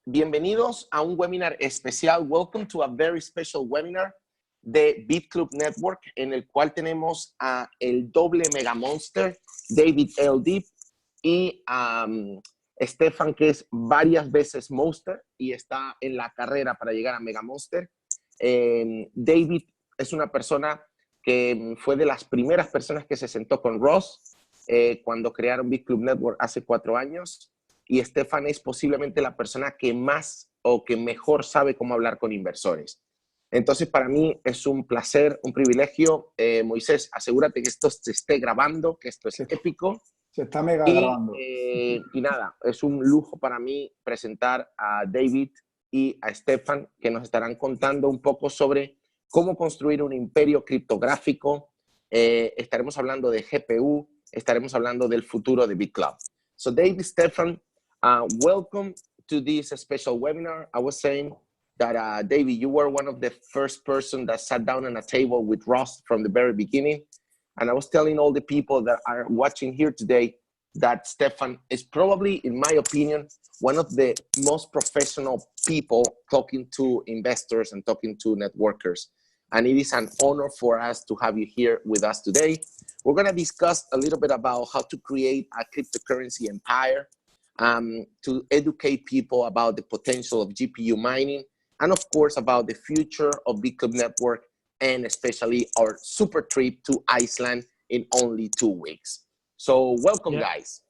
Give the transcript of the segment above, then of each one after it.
Bienvenidos a un webinar especial. Welcome to a very special webinar de Beat Club Network, en el cual tenemos a el doble mega monster, David L. Deep, y Stefan, que es varias veces monster y está en la carrera para llegar a mega monster. David es una persona que fue de las primeras personas que se sentó con Ross cuando crearon Beat Club Network hace 4 años. Y Stefan es posiblemente la persona que más o que mejor sabe cómo hablar con inversores. Entonces, para mí es un placer, un privilegio. Moisés, asegúrate que esto se esté grabando, que esto es épico. Se está mega grabando. Y nada, es un lujo para mí presentar a David y a Stefan, que nos estarán contando un poco sobre cómo construir un imperio criptográfico. Estaremos hablando de GPU, estaremos hablando del futuro de Beat Club. So David, Stefan, welcome to this special webinar. I was saying that, David, you were one of the first person that sat down on a table with Ross from the very beginning. And I was telling all the people that are watching here today that Stefan is probably, in my opinion, one of the most professional people talking to investors and talking to networkers. And it is an honor for us to have you here with us today. We're going to discuss a little bit about how to create a cryptocurrency empire, to educate people about the potential of GPU mining, and of course about the future of Beat Club Network, and especially our super trip to Iceland in only 2 weeks. So welcome, guys.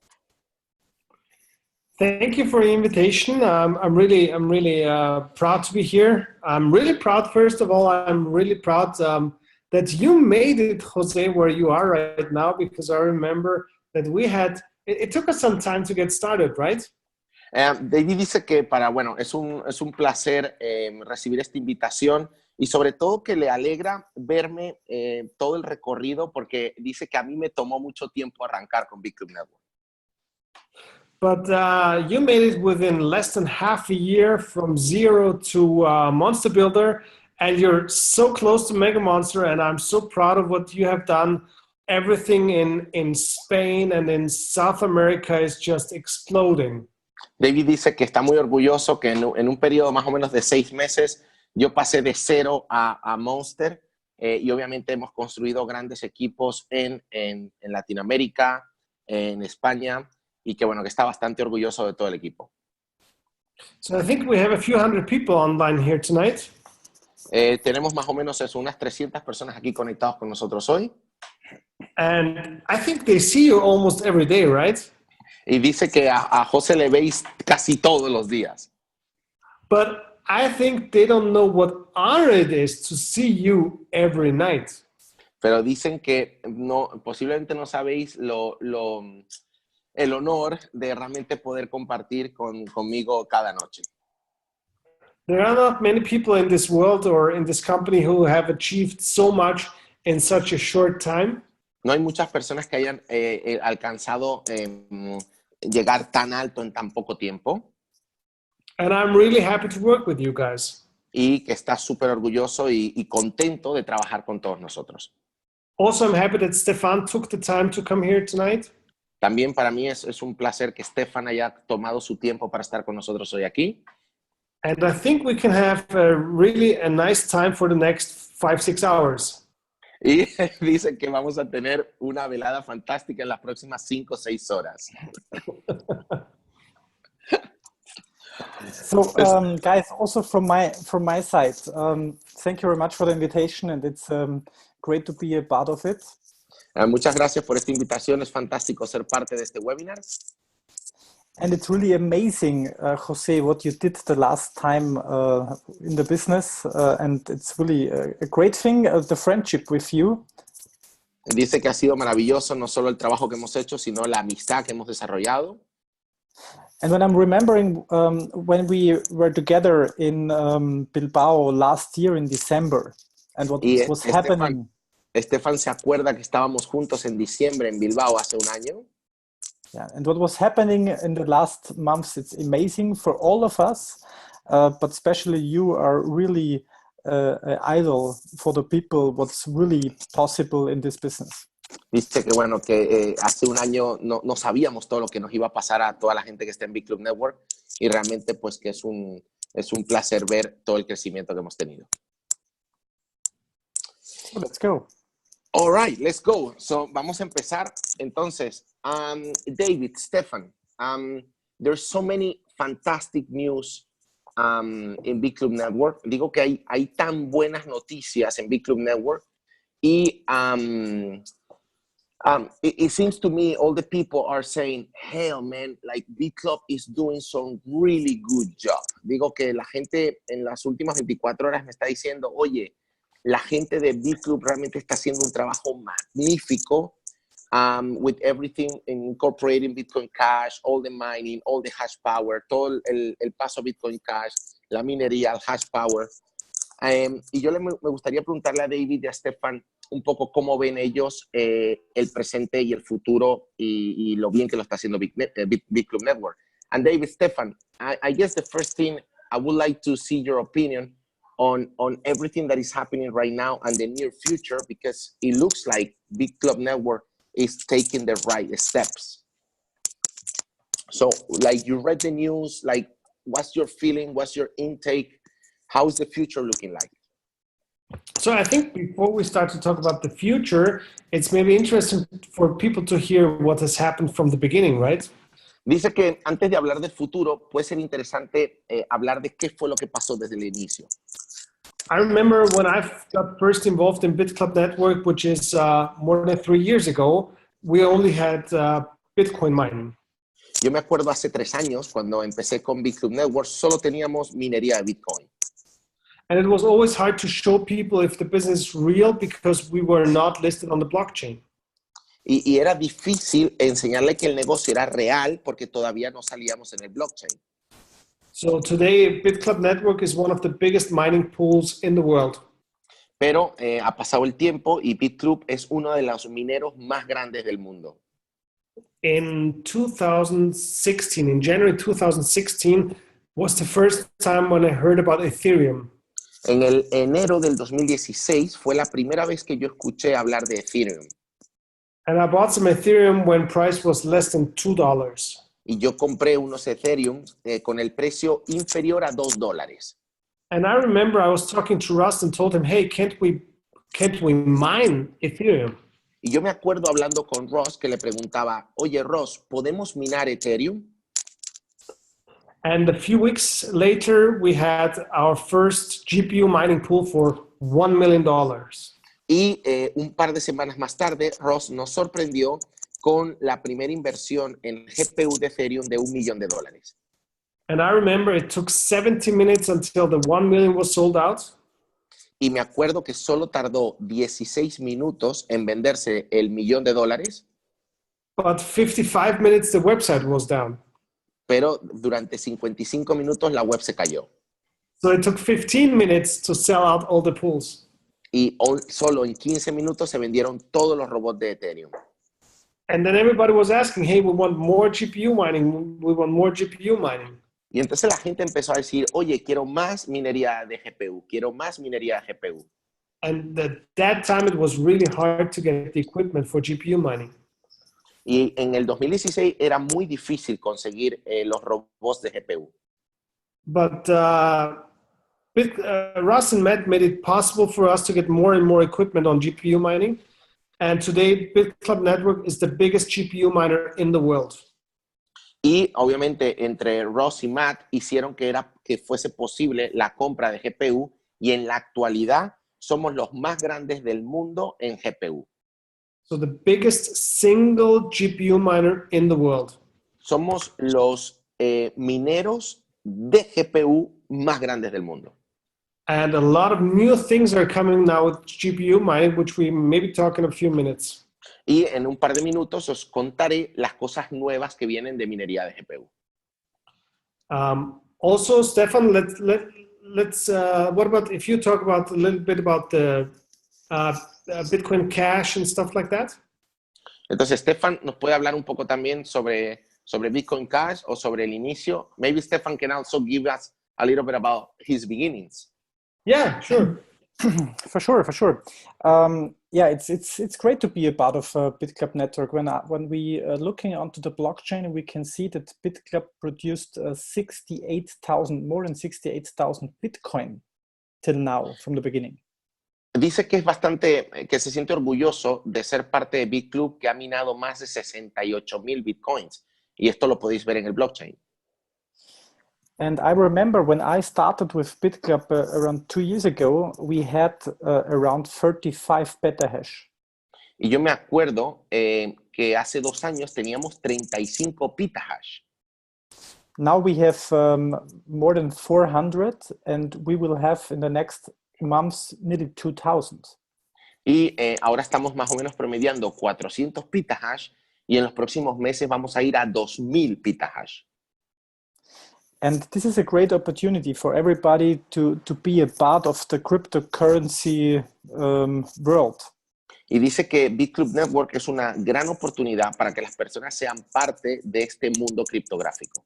Thank you for the invitation. I'm really proud to be here. I'm really proud, first of all, I'm really proud that you made it, Jose, where you are right now, because I remember that we had, it took us some time to get started, right? David dice que es un placer recibir esta invitación y sobre todo que le alegra verme todo el recorrido, porque dice que a mí me tomó mucho tiempo arrancar con Beat Club Network. But you made it within less than half a year from zero to Monster Builder, and you're so close to Mega Monster, and I'm so proud of what you have done. Everything in Spain and in South America is just exploding. David dice que está muy orgulloso que en un periodo más o menos de 6 meses yo pasé de 0 a Monster, y obviamente hemos construido grandes equipos en Latinoamérica, en España, y que que está bastante orgulloso de todo el equipo. So I think we have a few hundred people online here tonight. Tenemos más o menos unas 300 personas aquí conectados con nosotros hoy. And I think they see you almost every day, right? Y dice que a José le veis casi todos los días. But I think they don't know what honor it is to see you every night. Pero dicen que posiblemente no sabéis el honor de realmente poder compartir conmigo cada noche. There are not many people in this world or in this company who have achieved so much in such a short time. No hay muchas personas que hayan alcanzado llegar tan alto en tan poco tiempo. And I'm really happy to work with you guys. Y que está súper orgulloso y contento de trabajar con todos nosotros. Also, I'm happy that Stefan took the time to come here tonight. También para mí es un placer que Stefan haya tomado su tiempo para estar con nosotros hoy aquí. And I think we can have a nice time for the next 5-6 hours. Y dice que vamos a tener una velada fantástica en las próximas 5 o 6 horas. So, guys, also from my side, thank you very much for the invitation, and it's great to be a part of it. Muchas gracias por esta invitación. Es fantástico ser parte de este webinar. And it's really amazing, Jose, what you did the last time in the business, and it's really a great thing, the friendship with you. Dice que ha sido maravilloso no solo el trabajo que hemos hecho, sino la amistad que hemos desarrollado. And when I'm remembering when we were together in Bilbao last year in December, and what was happening. Stefan se acuerda que estábamos juntos en diciembre en Bilbao hace un año. Yeah, and what was happening in the last months, it's amazing for all of us, but especially you are really an idol for the people, what's really possible in this business. Viste que bueno, que hace un año no sabíamos todo lo que nos iba a pasar a toda la gente que está en Big Club Network y realmente pues que es un placer ver todo el crecimiento que hemos tenido. Let's go. All right, let's go. So, vamos a empezar. Entonces, David, Stefan, there's so many fantastic news in Big Club Network. Digo que hay tan buenas noticias en Big Club Network y it seems to me all the people are saying, hell man, like Big Club is doing some really good job. Digo que la gente en las últimas 24 horas me está diciendo, oye, la gente de Big Club realmente está haciendo un trabajo magnífico with everything incorporating Bitcoin Cash, all the mining, all the hash power, todo el paso a Bitcoin Cash, la minería, el hash power. Y yo me gustaría preguntarle a David y a Stefan un poco cómo ven ellos el presente y el futuro y lo bien que lo está haciendo Big Club Network. And David, Stefan, I guess the first thing I would like to see your opinion on everything that is happening right now and the near future, because it looks like Big Club Network is taking the right steps. So, like, you read the news, like, what's your feeling? What's your intake? How's the future looking like? So I think before we start to talk about the future, it's maybe interesting for people to hear what has happened from the beginning, right? Dice que antes de hablar del futuro, puede ser interesante hablar de qué fue lo que pasó desde el inicio. I remember when I got first involved in BitClub Network, which is more than 3 years ago, we only had Bitcoin mining. Yo me acuerdo hace 3 años, cuando empecé con Big Club Network, solo teníamos minería de Bitcoin. And it was always hard to show people if the business is real because we were not listed on the blockchain. Y era difícil enseñarle que el negocio era real porque todavía no salíamos en el blockchain. So today, BitClub Network is one of the biggest mining pools in the world. Pero ha pasado el tiempo y BitClub es uno de los mineros más grandes del mundo. In 2016, in January 2016, was the first time when I heard about Ethereum. En el enero del 2016 fue la primera vez que yo escuché hablar de Ethereum. And I bought some Ethereum when price was less than $2. Y yo compré unos Ethereum con el precio inferior a $2. And I remember I was talking to Rust and told him, hey, can't we mine Ethereum? Y yo me acuerdo hablando con Ross que le preguntaba, oye Ross, ¿podemos minar Ethereum? And a few weeks later, we had our first GPU mining pool for $1 million. Y un par de semanas más tarde, Ross nos sorprendió con la primera inversión en GPU de Ethereum de $1 millón. And I remember it took 70 minutes until the 1 million was sold out. Y me acuerdo que solo tardó 16 minutos en venderse el $1 millón. But 55 minutes, the website was down. Pero durante 55 minutos la web se cayó. So it took 15 minutes to sell out all the pools. Y solo en 15 minutos se vendieron todos los robots de Ethereum. And then everybody was asking, hey, we want more GPU mining. We want more GPU mining. Y entonces la gente empezó a decir, oye, quiero más minería de GPU, quiero más minería de GPU. And at that time, it was really hard to get the equipment for GPU mining. Y en el 2016 era muy difícil conseguir los robots de GPU. But Russ and Matt made it possible for us to get more and more equipment on GPU mining. And today, BitClub Network is the biggest GPU miner in the world. Y obviamente entre Ross y Matt hicieron que fuese posible la compra de GPU y en la actualidad somos los más grandes del mundo en GPU. So the biggest single GPU miner in the world. Somos los mineros de GPU más grandes del mundo. And a lot of new things are coming now with GPU mining, which we maybe talk in a few minutes. Y en un par de minutos os contaré las cosas nuevas que vienen de minería de GPU. Also, Stefan, let's what about if you talk about a little bit about the Bitcoin Cash and stuff like that? Entonces, Stefan nos puede hablar un poco también sobre Bitcoin Cash o sobre el inicio. Maybe Stefan can also give us a little bit about his beginnings. Yeah, sure. For sure. Yeah, it's great to be a part of BitClub network. When we are looking onto the blockchain, we can see that BitClub produced 68,000, more than 68,000 Bitcoin till now from the beginning. Dice que es bastante, que se siente orgulloso de ser parte de BitClub, que ha minado más de 68,000 Bitcoins. Y esto lo podéis ver en el blockchain. And I remember when I started with BitClub around 2 years ago, we had around 35 petahash. Y yo me acuerdo que hace 2 años teníamos 35 petahash. Now we have more than 400, and we will have in the next months nearly 2,000. Y ahora estamos más o menos promediando 400 petahash y en los próximos meses vamos a ir a 2,000 petahash. And this is a great opportunity for everybody to be a part of the cryptocurrency world. Y dice que BitClub Network es una gran oportunidad para que las personas sean parte de este mundo criptográfico.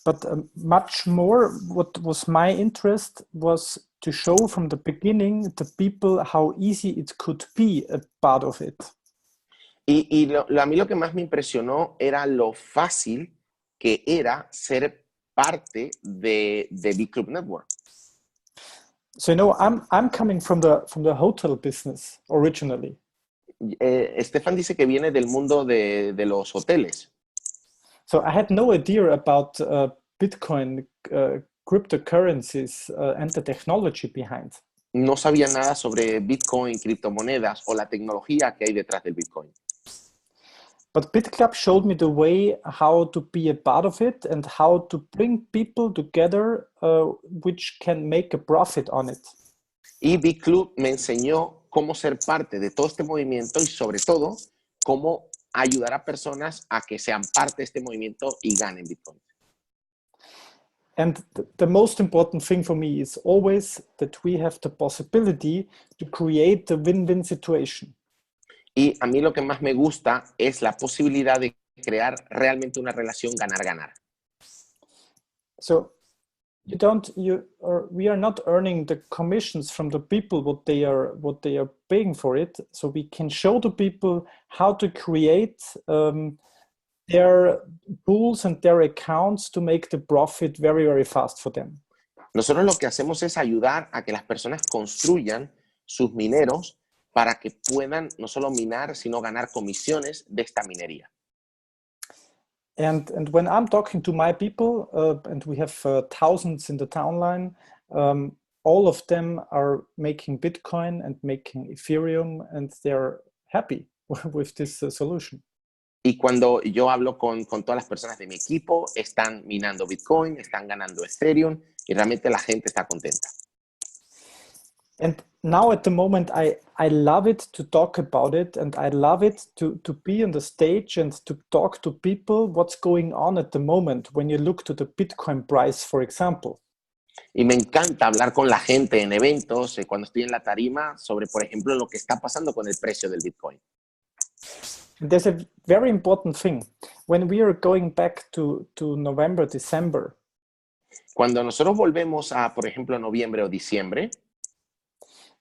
But much more, what was my interest was to show from the beginning the people how easy it could be a part of it. Y a mí lo que más me impresionó era lo fácil que era ser parte de BitClub Network. So, you know, I'm coming from the hotel business originally. Stefan dice que viene del mundo de los hoteles. So I had no idea about Bitcoin, cryptocurrencies, and the technology behind. No sabía nada sobre Bitcoin, criptomonedas o la tecnología que hay detrás del Bitcoin. But BitClub showed me the way how to be a part of it and how to bring people together which can make a profit on it. Y BitClub me enseñó cómo ser parte de todo este movimiento y sobre todo cómo ayudar a personas a que sean parte de este movimiento y ganen Bitcoin. And the most important thing for me is always that we have the possibility to create the win-win situation. Y a mí lo que más me gusta es la posibilidad de crear realmente una relación ganar-ganar. So we are not earning the commissions from the people what they are paying for it. So we can show the people how to create their pools and their accounts to make the profit very, very fast for them. Nosotros lo que hacemos es ayudar a que las personas construyan sus mineros para que puedan no solo minar, sino ganar comisiones de esta minería. And when I'm talking to my people, and we have thousands in the townline, all of them are making Bitcoin and making Ethereum, and they're happy with this solution. Y cuando yo hablo con todas las personas de mi equipo, están minando Bitcoin, están ganando Ethereum, y realmente la gente está contenta. And now at the moment, I love it to talk about it, and I love it to be on the stage and to talk to people what's going on at the moment when you look to the Bitcoin price, for example. Y me encanta hablar con la gente en eventos, cuando estoy en la tarima, sobre, por ejemplo, lo que está pasando con el precio del Bitcoin. There's a very important thing. When we are going back to November, December. Cuando nosotros volvemos a, por ejemplo, noviembre o diciembre,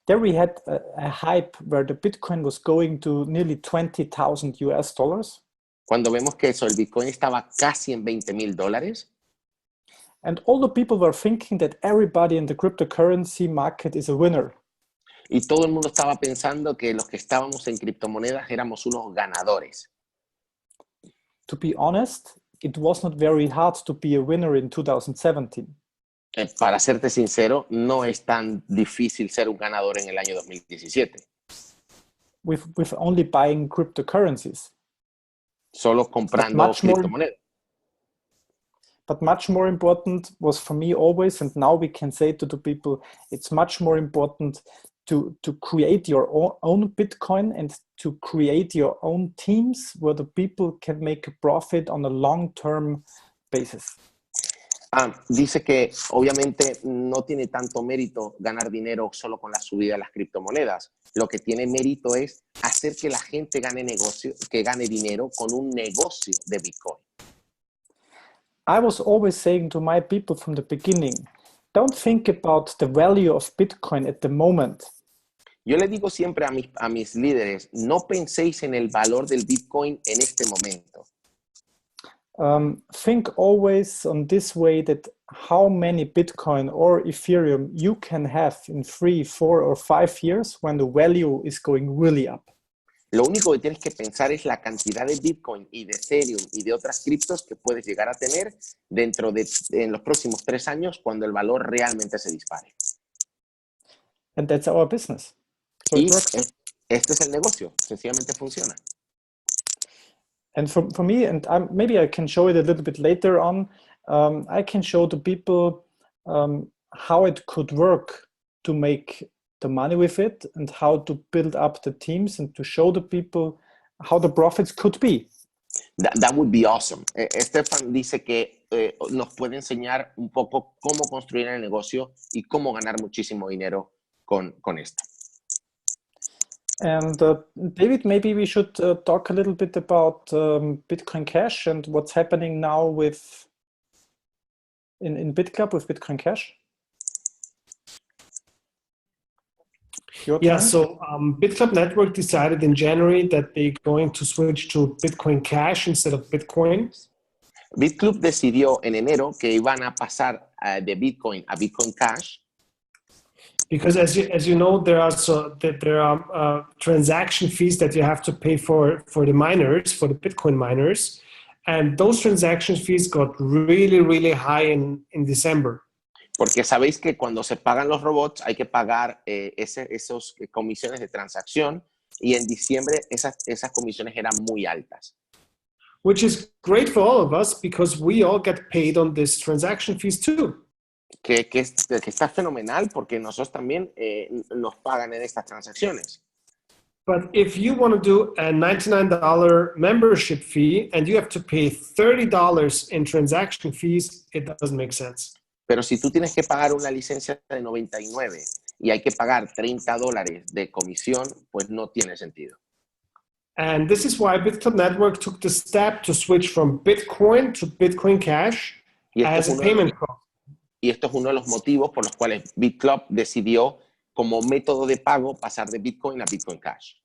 there we had a hype where the Bitcoin was going to nearly $20,000. Cuando vemos que eso, el Bitcoin estaba casi en $20,000. And all the people were thinking that everybody in the cryptocurrency market is a winner. Y todo el mundo estaba pensando que los que estábamos en criptomonedas éramos unos ganadores. To be honest, it was not very hard to be a winner in 2017. Para serte sincero, no es tan difícil ser un ganador en el año 2017. With only buying cryptocurrencies. Solo comprando criptomonedas. But much more important was for me always, and now we can say to the people, it's much more important to create your own Bitcoin and to create your own teams where the people can make a profit on a long-term basis. Dice que obviamente no tiene tanto mérito ganar dinero solo con la subida de las criptomonedas. Lo que tiene mérito es hacer que la gente gane dinero con un negocio de Bitcoin. I was always saying to my people from the beginning, don't think about the value of Bitcoin at the moment. Yo le digo siempre a mis líderes, no penséis en el valor del Bitcoin en este momento. Think always on this way that how many Bitcoin or Ethereum you can have in 3, 4, or 5 years when the value is going really up. Lo único que tienes que pensar es la cantidad de Bitcoin y de Ethereum y de otras criptos que puedes llegar a tener en los próximos 3 años cuando el valor realmente se dispare. And that's our business. So Y it works. este es el negocio, sencillamente funciona. And for me, and maybe I can show it a little bit later on, I can show the people how it could work to make the money with it and how to build up the teams and to show the people how the profits could be. That would be awesome. Stefan dice que nos puede enseñar un poco cómo construir el negocio y cómo ganar muchísimo dinero con esto. And David, maybe we should talk a little bit about Bitcoin Cash and what's happening now with in BitClub with Bitcoin Cash. Yeah, so BitClub Network decided in January that they're going to switch to Bitcoin Cash instead of Bitcoin. BitClub decidió en enero que iban a pasar de Bitcoin a Bitcoin Cash. Because as you know, there are transaction fees that you have to pay for the miners, for the Bitcoin miners, and those transaction fees got really, really high in December. Porque sabéis que cuando se pagan los robots hay que pagar esas comisiones de transacción y en diciembre esas comisiones eran muy altas. Which is great for all of us because we all get paid on these transaction fees too. Que está fenomenal porque nosotros también nos pagan en estas transacciones. But if you want to do a $99 membership fee and you have to pay $30 in transaction fees, it doesn't make sense. Pero si tú tienes que pagar una licencia de 99 y hay que pagar $30 de comisión, pues no tiene sentido. And this is why BitClub Network took the step to switch from Bitcoin to Bitcoin Cash as a payment cost. Y esto es uno de los motivos por los cuales BitClub decidió como método de pago pasar de Bitcoin a Bitcoin Cash.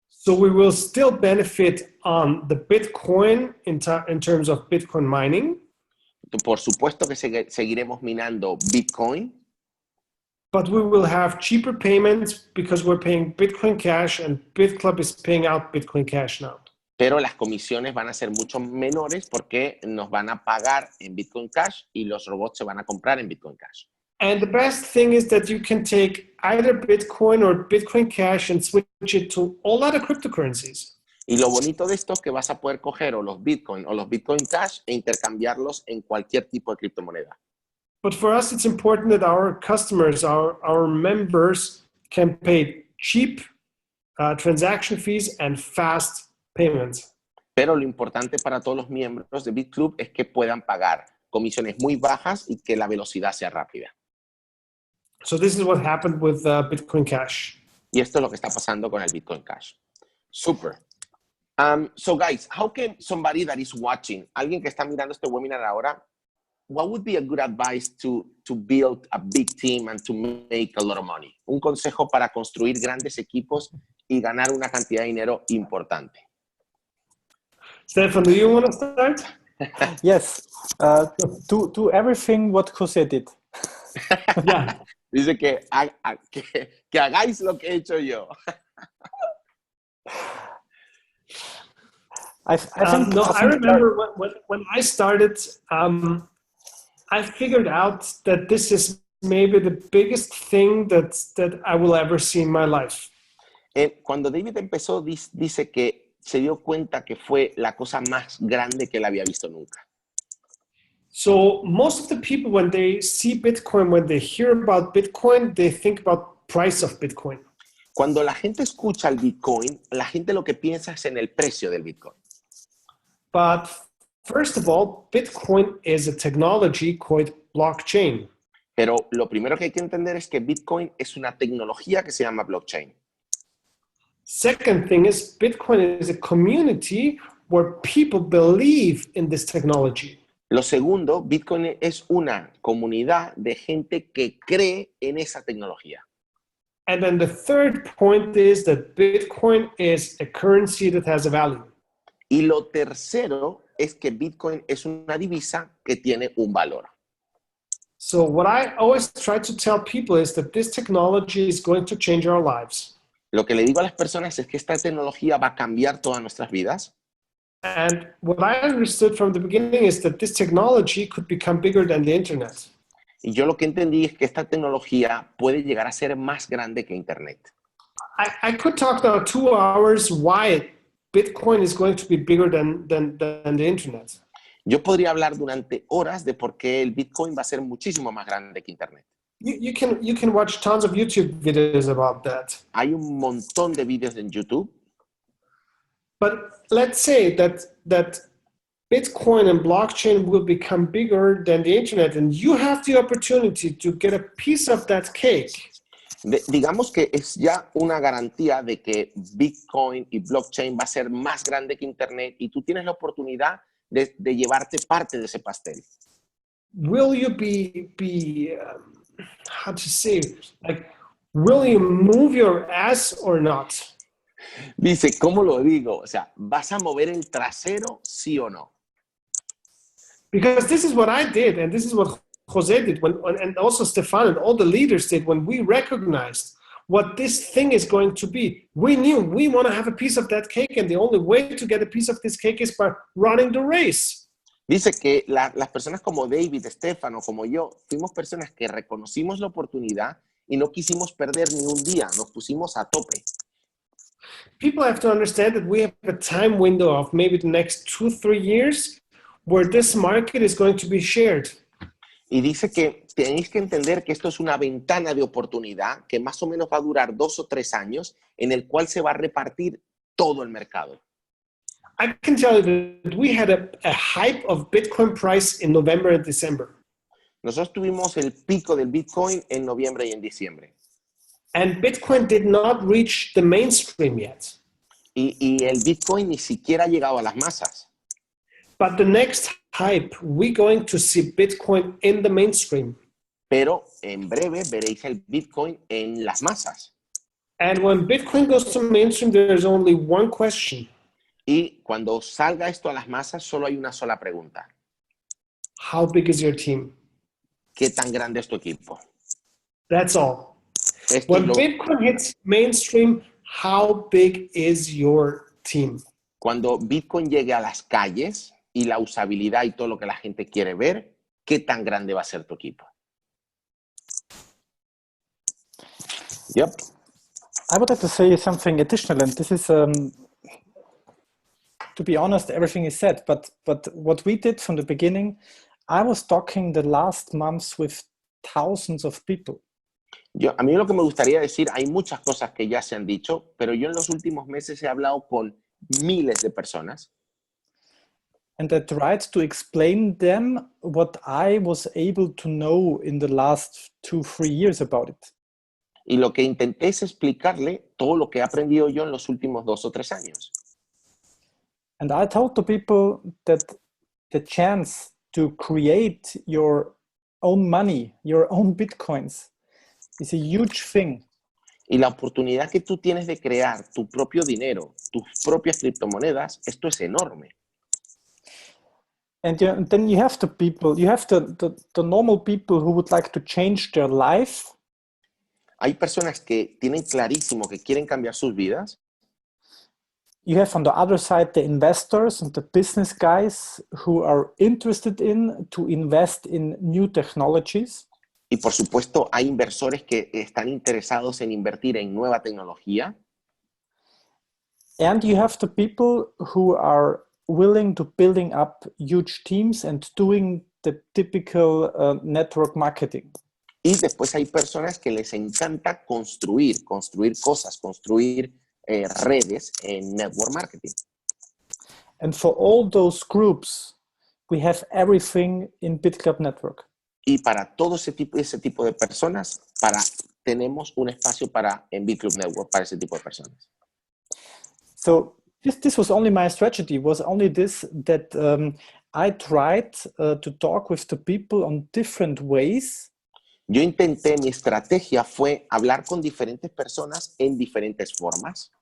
So we will still benefit on the Bitcoin in terms of Bitcoin mining. Por supuesto que seguiremos minando Bitcoin. But we will have cheaper payments because we're paying Bitcoin Cash and BitClub is paying out Bitcoin Cash now. Pero las comisiones van a ser mucho menores porque nos van a pagar en Bitcoin Cash y los robots se van a comprar en Bitcoin Cash. And the best thing is that you can take either Bitcoin or Bitcoin Cash and switch it to all other cryptocurrencies. Y lo bonito de esto es que vas a poder coger o los Bitcoin o los Bitcoin Cash e intercambiarlos en cualquier tipo de criptomoneda. But for us, it's important that our customers, our members can pay cheap transaction fees and fast payments. Pero lo importante para todos los miembros de BitClub es que puedan pagar comisiones muy bajas y que la velocidad sea rápida. So this is what happened with Bitcoin Cash. Y esto es lo que está pasando con el Bitcoin Cash. Super. So guys, how can somebody that is watching, alguien que está mirando este webinar ahora, what would be a good advice to build a big team and to make a lot of money? Un consejo para construir grandes equipos y ganar una cantidad de dinero importante. Stefan, do you want to start? Yes. Do everything what José did. Yeah. Dice que hagáis lo que he hecho yo. I think I remember when I started, I figured out that this is maybe the biggest thing that I will ever see in my life. Cuando David empezó, dice que se dio cuenta que fue la cosa más grande que él había visto nunca. So most of the people, when they see Bitcoin, when they hear about Bitcoin, they think about price of Bitcoin. Cuando la gente escucha el Bitcoin, la gente lo que piensa es en el precio del Bitcoin. But first of all, Bitcoin is a technology called blockchain. Pero lo primero que hay que entender es que Bitcoin es una tecnología que se llama blockchain. Second thing is Bitcoin is a community where people believe in this technology. Lo segundo, Bitcoin es una comunidad de gente que cree en esa tecnología. And then the third point is that Bitcoin is a currency that has a value. Y lo tercero es que Bitcoin es una divisa que tiene un valor. So what I always try to tell people is that this technology is going to change our lives. Lo que le digo a las personas es que esta tecnología va a cambiar todas nuestras vidas. And what I understood from the beginning is that this technology could become bigger than the internet. Y yo lo que entendí es que esta tecnología puede llegar a ser más grande que Internet. I could talk now 2 hours why Bitcoin is going to be bigger than the internet. Yo podría hablar durante horas de por qué el Bitcoin va a ser muchísimo más grande que Internet. You can watch tons of YouTube videos about that. Hay un montón de vídeos en YouTube. But let's say that Bitcoin and blockchain will become bigger than the internet, and you have the opportunity to get a piece of that cake. Digamos que es ya una garantía de que Bitcoin y blockchain va a ser más grande que Internet y tú tienes la oportunidad de llevarte parte de ese pastel. Will you how to say, like, will you move your ass or not? Dice, ¿cómo lo digo? O sea, ¿vas a mover el trasero, sí o no? Because this is what I did, and this is what Jose did, and also Stefan and all the leaders did when we recognized what this thing is going to be. We knew we want to have a piece of that cake, and the only way to get a piece of this cake is by running the race. Dice que las personas como David, Stefano, como yo, fuimos personas que reconocimos la oportunidad y no quisimos perder ni un día, nos pusimos a tope. People have to understand that we have a time window of maybe the next 2-3 years where this market is going to be shared. Y dice que tenéis que entender que esto es una ventana de oportunidad que más o menos va a durar 2 o 3 años en el cual se va a repartir todo el mercado. I can tell you that we had a hype of Bitcoin price in November and December. Nosotros tuvimos el pico del Bitcoin en noviembre y en diciembre. And Bitcoin did not reach the mainstream yet. Y el Bitcoin ni siquiera ha llegado a las masas. But the next hype, we're going to see Bitcoin in the mainstream. Pero en breve veréis el Bitcoin en las masas. And when Bitcoin goes to mainstream, there's only one question. Y cuando salga esto a las masas, solo hay una sola pregunta. How big is your team? ¿Qué tan grande es tu equipo? That's all. Esto When es lo- Bitcoin hits mainstream, how big is your team? Cuando Bitcoin llegue a las calles y la usabilidad y todo lo que la gente quiere ver, ¿qué tan grande va a ser tu equipo? Yep. I would like to say something additional, and this is, to be honest, everything is said, but what we did from the beginning, I was talking the last months with thousands of people. A mí lo que me gustaría decir, hay muchas cosas que ya se han dicho, pero yo en los últimos meses he hablado con miles de personas. And I tried to explain them what I was able to know in the last 2-3 years about it. Y lo que intenté es explicarle todo lo que he aprendido yo en los últimos 2 o 3 años. And I told the people that the chance to create your own money, your own Bitcoins, is a huge thing. Y la oportunidad que tú tienes de crear tu propio dinero, tus propias criptomonedas, esto es enorme. And then you have the people, you have the normal people who would like to change their life. Hay personas que tienen clarísimo que quieren cambiar sus vidas. You have on the other side the investors and the business guys who are interested in to invest in new technologies. Y por supuesto hay inversores que están interesados en invertir en nueva tecnología. And you have the people who are willing to building up huge teams and doing the typical network marketing. Y después hay personas que les encanta construir cosas, construir redes en network marketing. And for all those groups, we have everything in BitClub Network. Y para todo ese tipo de personas, tenemos un espacio en BitClub Network para ese tipo de personas. So this was only my strategy, was only this, that I tried to talk with the people on different ways. Yo intenté, mi estrategia fue hablar con diferentes personas en diferentes formas.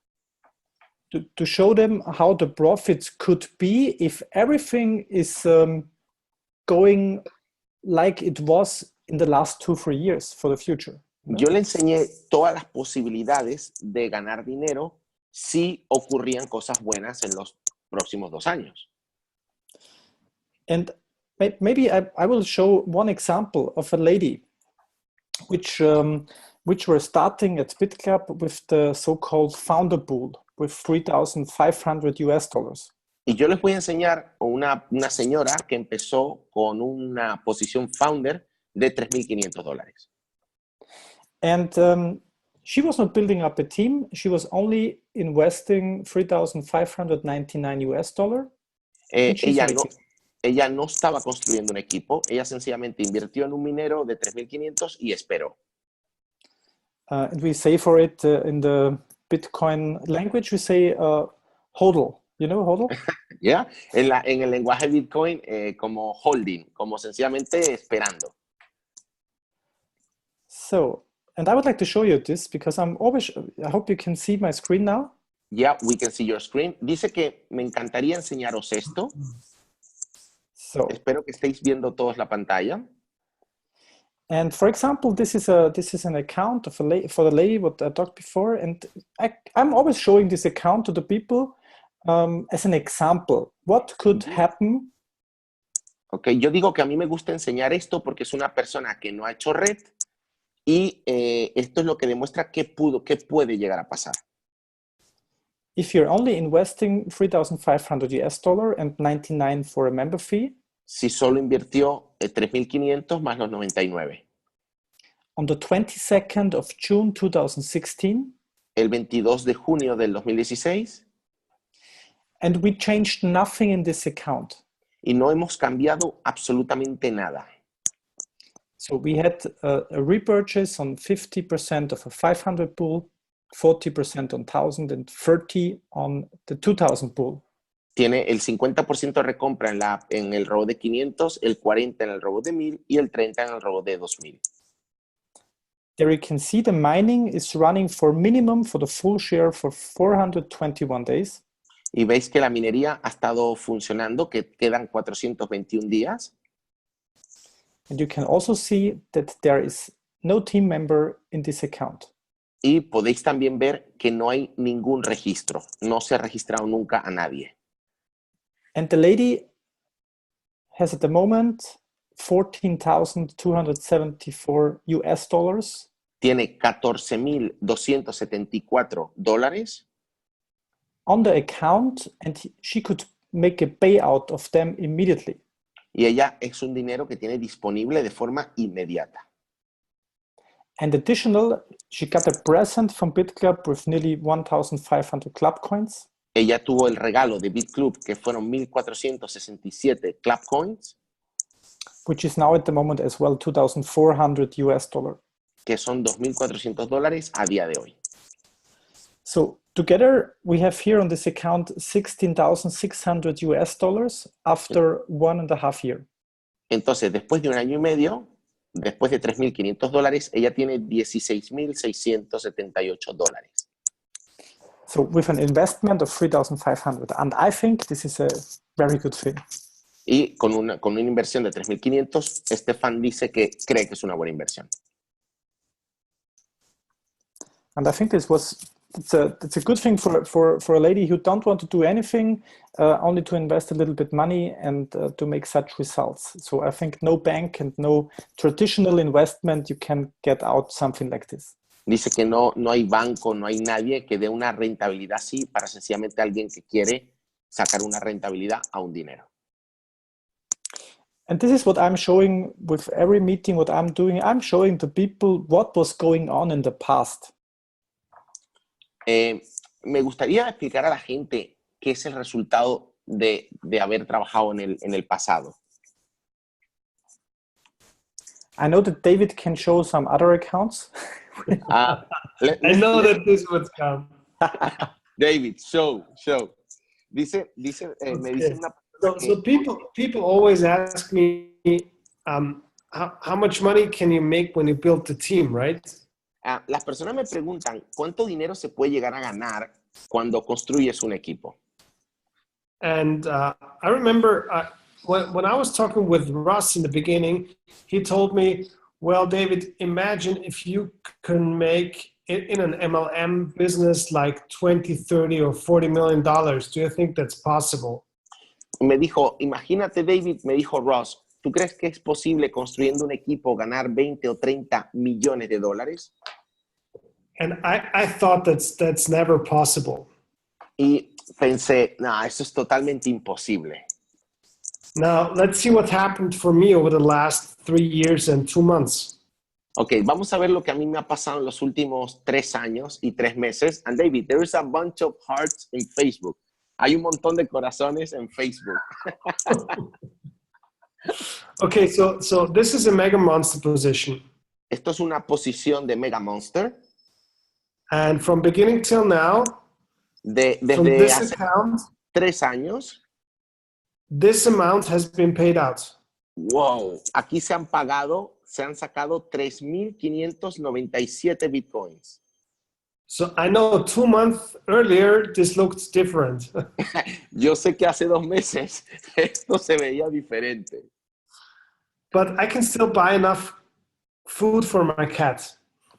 To show them how the profits could be if everything is going like it was in the last 2-3 years for the future. Yo le enseñé todas las posibilidades de ganar dinero si ocurrían cosas buenas en los próximos 2 años. And maybe I will show one example of a lady which were starting at BitClub with the so-called founder pool with $3,500. Y yo les voy a enseñar una señora que empezó con una posición founder de $3,500. And she was not building up a team. She was only investing $3,599. Ella no estaba construyendo un equipo. Ella sencillamente invirtió en un minero de 3,500 y esperó. And we say for it in the Bitcoin language, we say hodl. You know hodl? ¿Ya? En el lenguaje Bitcoin, como holding, como sencillamente esperando. So, and I would like to show you this because I hope you can see my screen now. Yeah, we can see your screen. Dice que me encantaría enseñaros esto. So, espero que estéis viendo todos la pantalla. And for example, this is an account of for the lady what I talked before, and I'm always showing this account to the people as an example. What could happen? Okay, yo digo que a mí me gusta enseñar esto porque es una persona que no ha hecho red y esto es lo que demuestra qué puede llegar a pasar. If you're only investing $3,500 and 99 for a member fee. Si solo invirtió 3,500 más los 99. On the 22nd of June 2016. El 22 de junio del 2016. And we changed nothing in this account. Y no hemos cambiado absolutamente nada. So we had a repurchase on 50% of a 500 pool, 40% on 1,000 and 30 on the 2,000 pool. Tiene el 50% de recompra en el robo de 500, el 40% en el robo de 1,000 y el 30% en el robo de 2,000. There you can see the mining is running for minimum for the full share for 421 days. Y veis que la minería ha estado funcionando, que quedan 421 días. And you can also see that there is no team member in this account. Y podéis también ver que no hay ningún registro. No se ha registrado nunca a nadie. And the lady has at the moment $14,274. Tiene $14,274 on the account, and she could make a payout of them immediately. Y ella es un dinero que tiene disponible de forma inmediata. And additional, she got a present from BitClub with nearly 1,500 club coins. Ella tuvo el regalo de BitClub, que fueron 1,467 club coins. Which is now at the moment as well $2,400. Que son $2,400 a día de hoy. So together we have here on this account $16,600 after 1.5 years. Entonces, después de 1 año y medio, después de $3,500, ella tiene $16,678. So with an investment of 3,500, and I think this is a very good thing. Y con una inversión de 3,500, Stefan dice que cree que es una buena inversión. And I think it's a good thing for a lady who don't want to do anything, only to invest a little bit money and to make such results. So I think no bank and no traditional investment you can get out something like this. Dice que no hay banco, no hay nadie que dé una rentabilidad así para sencillamente alguien que quiere sacar una rentabilidad a un dinero. And this is what I'm showing with every meeting, what I'm doing. I'm showing the people what was going on in the past. Me gustaría explicar a la gente qué es el resultado de haber trabajado en el pasado. I know that David can show some other accounts. I know that this would come. David, show. Dice, me dice una So people always ask me, how much money can you make when you build the team, right? Las personas me preguntan, ¿cuánto dinero se puede llegar a ganar cuando construyes un equipo? And I remember when I was talking with Russ in the beginning, he told me, well, David, imagine if you can make it in an MLM business like 20, 30 or $40 million. Do you think that's possible? Me dijo, imagínate, David, me dijo Ross, ¿tú crees que es posible construyendo un equipo ganar 20 o 30 millones de dólares? And I thought that's never possible. Y pensé, no, eso es totalmente imposible. Now, let's see what happened for me over the last 3 years and 2 months. Ok, vamos a ver lo que a mí me ha pasado en los últimos 3 años y 3 meses. And David, there is a bunch of hearts in Facebook. Hay un montón de corazones en Facebook. Okay, so this is a Mega Monster position. Esto es una posición de Mega Monster. And from beginning till now, Desde hace account, 3 años, this amount has been paid out. wow, aquí se han sacado 3,597 bitcoins. So I know 2 months earlier, this looked different. Yo sé que hace 2 meses esto se veía diferente. But I can still buy enough food for my cat.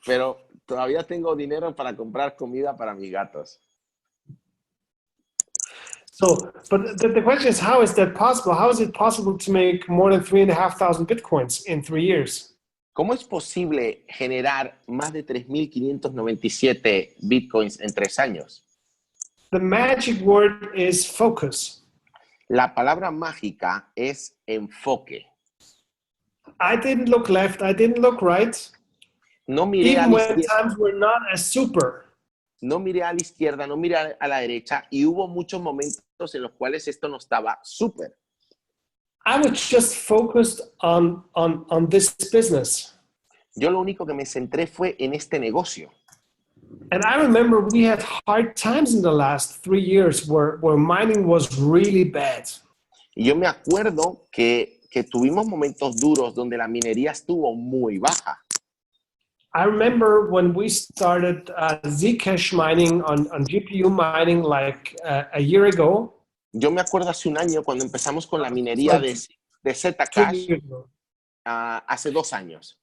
Pero todavía tengo dinero para comprar comida para mis gatos. So, but the question is, how is that possible? How is it possible to make more than 3,500 bitcoins in 3 years? ¿Cómo es posible generar más de 3,597 bitcoins en 3 años? The magic word is focus. La palabra mágica es enfoque. I didn't look left, I didn't look right. No miré a Even la when izquierda, times were not as super. no miré a la izquierda, no miré a la derecha y hubo muchos momentos en los cuales esto no estaba súper. I was just focused on this business. Yo lo único que me centré fue en este negocio. And I remember we had hard times in the last 3 years where mining was really bad. Y yo me acuerdo que tuvimos momentos duros donde la minería estuvo muy baja. I remember when we started Zcash mining on GPU mining like a year ago. Yo me acuerdo hace un año cuando empezamos con la minería de Zcash hace 2 años.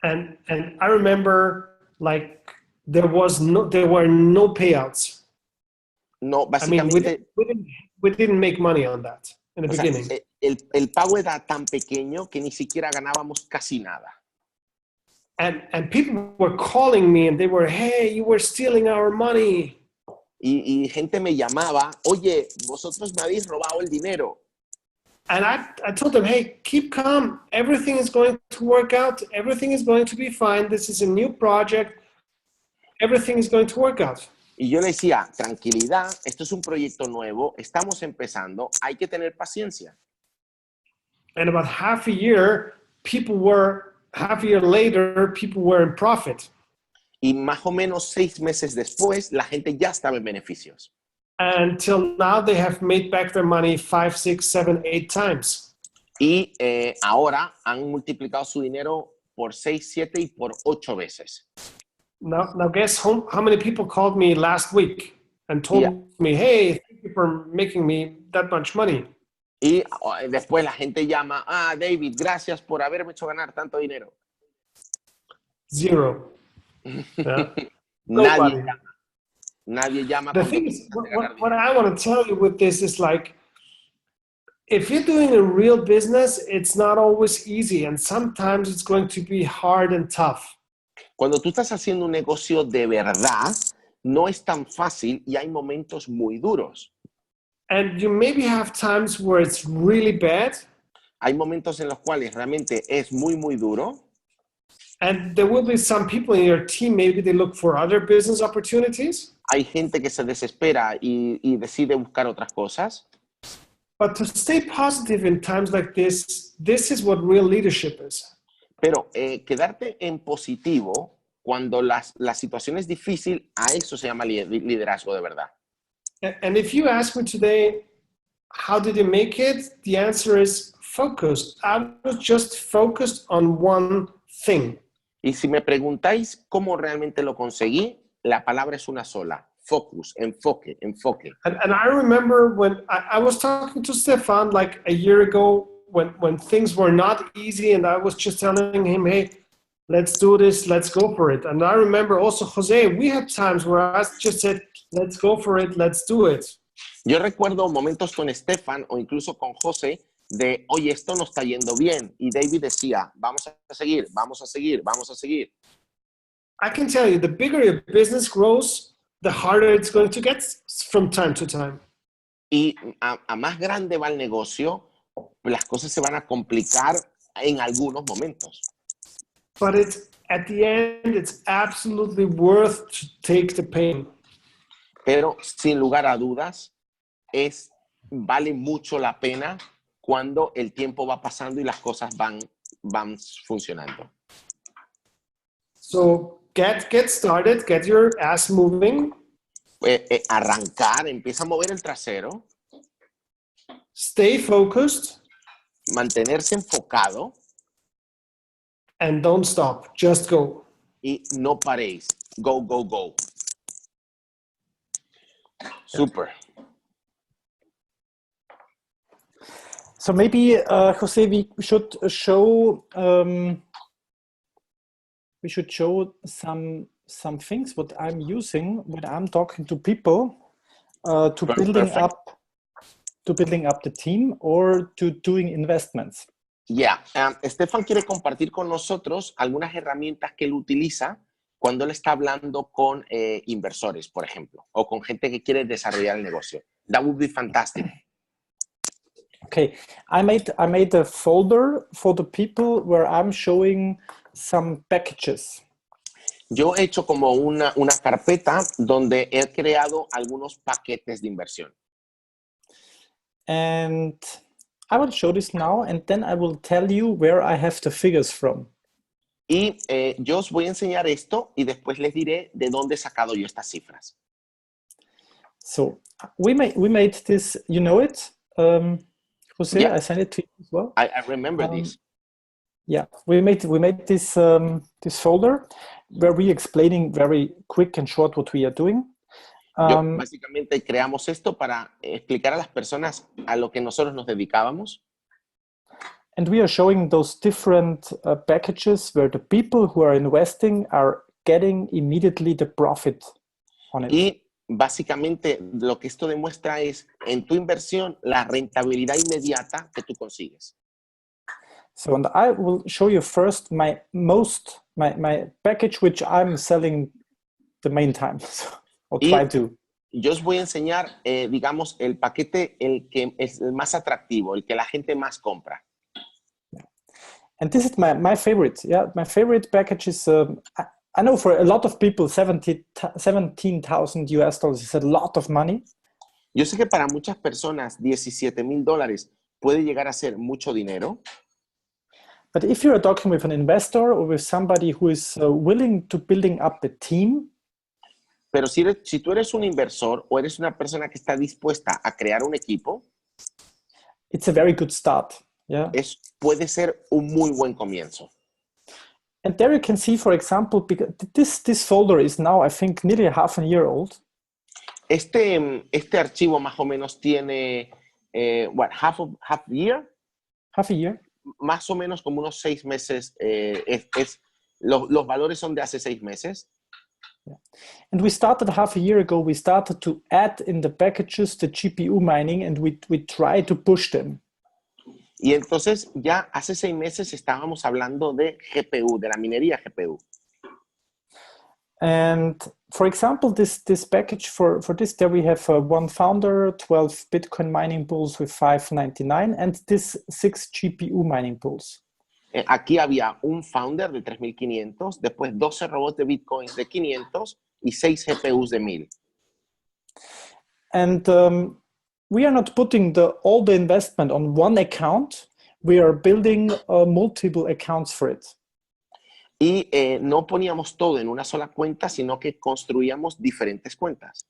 And I remember like there were no payouts. No, I mean, básicamente, we didn't make money on that in the beginning. El pago era tan pequeño que ni siquiera ganábamos casi nada. And people were calling me and they were, hey, you were stealing our money. Y gente me llamaba, oye, vosotros me habéis robado el dinero. And I told them, hey, keep calm. Everything is going to work out. Everything is going to be fine. This is a new project. Everything is going to work out. Y yo le decía, tranquilidad, esto es un proyecto nuevo, estamos empezando, hay que tener paciencia. And about half a year later, people were in profit. Y más o menos 6 meses después, la gente ya estaba en beneficios. Until now, they have made back their money 5, 6, 7, 8 times. Y ahora han multiplicado su dinero por 6, 7 y por 8 veces. Now guess how many people called me last week and told me, hey, thank you for making me that much money. Y después la gente llama, David, gracias por haberme hecho ganar tanto dinero. 0. Yeah. Nadie llama. The thing is, what I want to tell you with this is like, if you're doing a real business, it's not always easy. And sometimes it's going to be hard and tough. Cuando tú estás haciendo un negocio de verdad, no es tan fácil y hay momentos muy duros. And you maybe have times where it's really bad. Hay momentos en los cuales realmente es muy, muy duro. And there will be some people in your team, maybe they look for other business opportunities. Hay gente que se desespera y decide buscar otras cosas. But to stay positive in times like this is what real leadership is. Pero quedarte en positivo cuando la situación es difícil, a eso se llama liderazgo de verdad. And if you ask me today, how did you make it? The answer is focused. I was just focused on one thing. Y si me preguntáis cómo realmente lo conseguí, la palabra es una sola. Focus, enfoque, enfoque. And I remember when I was talking to Stefan like a year ago when things were not easy, and I was just telling him, hey, let's do this, let's go for it. And I remember also, Jose, we had times where I just said, let's go for it, let's do it. Yo recuerdo momentos con Stefan o incluso con José de, oye, esto no está yendo bien. Y David decía, vamos a seguir, vamos a seguir, vamos a seguir. I can tell you, the bigger your business grows, the harder it's going to get from time to time. Y a más grande va el negocio, las cosas se van a complicar en algunos momentos. But at the end, it's absolutely worth to take the pain. Pero sin lugar a dudas, vale mucho la pena cuando el tiempo va pasando y las cosas van funcionando. So get started, get your ass moving. Arrancar, empieza a mover el trasero. Stay focused. Mantenerse enfocado. And don't stop, just go. Y no paréis. Go, go, go. Super. So maybe, Jose, we should show some things what I'm using when I'm talking to people to building up the team or to doing investments. Yeah. Stefan quiere compartir con nosotros algunas herramientas que él utiliza cuando él está hablando con inversores, por ejemplo, o con gente que quiere desarrollar el negocio. That would be fantastic. Okay, I made a folder for the people where I'm showing some packages. Yo he hecho como una carpeta donde he creado algunos paquetes de inversión. And I will show this now, and then I will tell you where I have the figures from. Y yo os voy a enseñar esto y después les diré de dónde he sacado yo estas cifras. So we made this, you know it, Jose, yeah. I sent it to you as well. I remember this. Yeah, we made this this folder where we explaining very quick and short what we are doing. Básicamente creamos esto para explicar a las personas a lo que nosotros nos dedicábamos. And we are showing those different packages where the people who are investing are getting immediately the profit on it. Y básicamente lo que esto demuestra es en tu inversión la rentabilidad inmediata que tú consigues. So, and I will show you first my package which I'm selling the main time. So I'll try to. Yo os voy a enseñar, digamos, el paquete el que es el más atractivo, el que la gente más compra. And this is my favorite. Yeah, my favorite package is. I know for a lot of people, $17,000 is a lot of money. Yo sé que para muchas personas $17,000 puede llegar a ser mucho dinero. But if you are talking with an investor or with somebody who is willing to building up a team. Pero si tú eres un inversor o eres una persona que está dispuesta a crear un equipo, it's a very good start. Yeah. Puede ser un muy buen comienzo. And there you can see, for example, because this folder is now, I think, nearly half a year old. Este archivo más o menos tiene, half a year? Half a year. Más o menos como unos 6 meses. Los valores son de hace 6 meses. Yeah. And we started half a year ago, we started to add in the packages the GPU mining, and we try to push them. Y entonces ya hace 6 meses estábamos hablando de GPU, de la minería GPU. And for example, this package for this, there we have one founder, 12 Bitcoin mining pools with 599, and this 6 GPU mining pools. Aquí había un founder de 3,500, después 12 robots de Bitcoins de 500 y 6 GPUs de 1,000. And we are not putting all the investment on one account. We are building multiple accounts for it. Y no poníamos todo en una sola cuenta, sino que construíamos diferentes cuentas.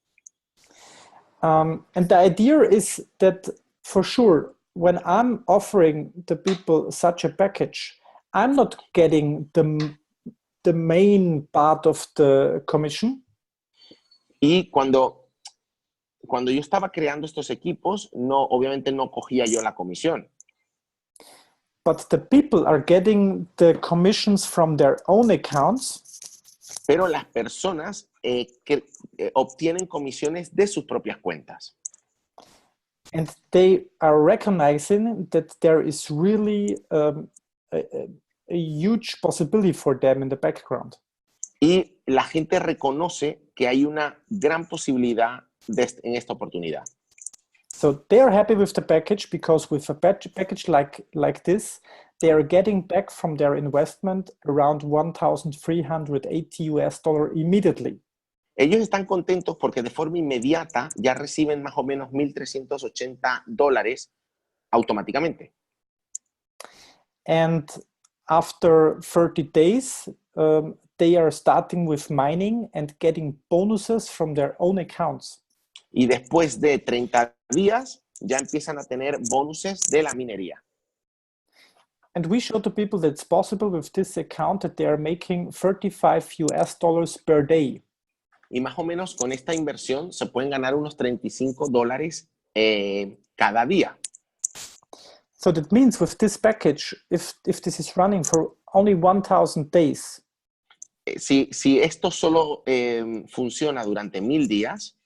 And the idea is that for sure, when I'm offering the people such a package, I'm not getting the main part of the commission. Y cuando yo estaba creando estos equipos, obviamente no cogía yo la comisión. But the people are getting the commissions from their own accounts. Pero las personas obtienen comisiones de sus propias cuentas. And they are recognizing that there is really a huge possibility for them in the background. Y la gente reconoce que hay una gran posibilidad en esta oportunidad. So they are happy with the package because with a package like this, they are getting back from their investment around $1,380 immediately. Ellos están contentos porque de forma inmediata ya reciben más o menos $1,380 automáticamente. And after 30 days, they are starting with mining and getting bonuses from their own accounts. Y después de 30 días ya empiezan a tener bonuses de la minería. And we show to people that it's possible with this account that they are making $35 per day. Y más o menos con esta inversión se pueden ganar unos $35 cada día. So that means with this package, if this is running for only 1,000 days. Si esto solo funciona durante 1000 días,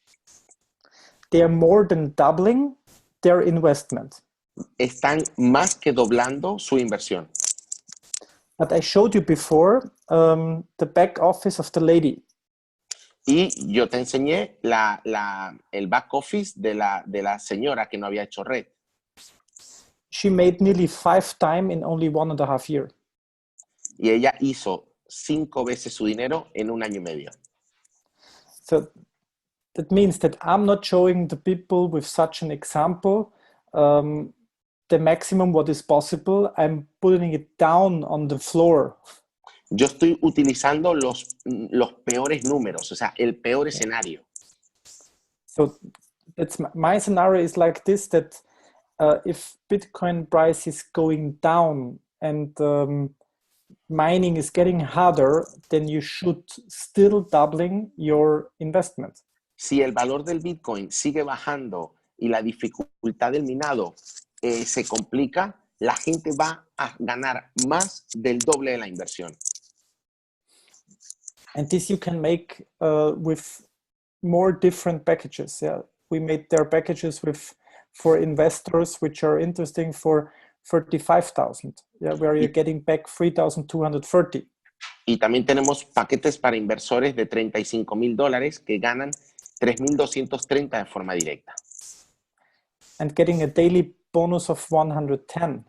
they are more than doubling their investment. Están más que doblando su inversión. But I showed you before the back office of the lady. Y yo te enseñé el back office de la señora que no había hecho red. She made nearly 5 times in only 1.5 years. Y ella hizo 5 veces su dinero en 1 año y medio. So that means that I'm not showing the people with such an example the maximum what is possible. I'm putting it down on the floor. Yo estoy utilizando los peores números, o sea, el peor escenario. So that's my scenario is like this, that if Bitcoin price is going down and mining is getting harder, then you should still doubling your investment. Si el valor del Bitcoin sigue bajando y la dificultad del minado se complica, la gente va a ganar más del doble de la inversión. And this you can make with more different packages. Yeah, we made their packages for investors which are interesting for 35,000. Yeah, where you're getting back 3,230. Y también tenemos paquetes para inversores de $35,000 que ganan 3,230 de forma directa. And getting a daily bonus of 110.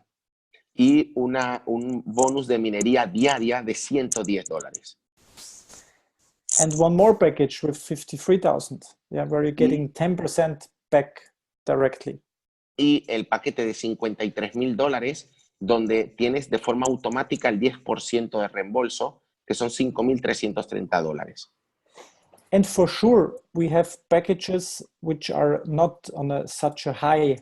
Y un bonus de minería diaria de $110. And one more package with 53,000, yeah, where you're getting 10% back directly. Y el paquete de $53,000, donde tienes de forma automática el 10% de reembolso, que son $5,330. And for sure, we have packages which are not on such a high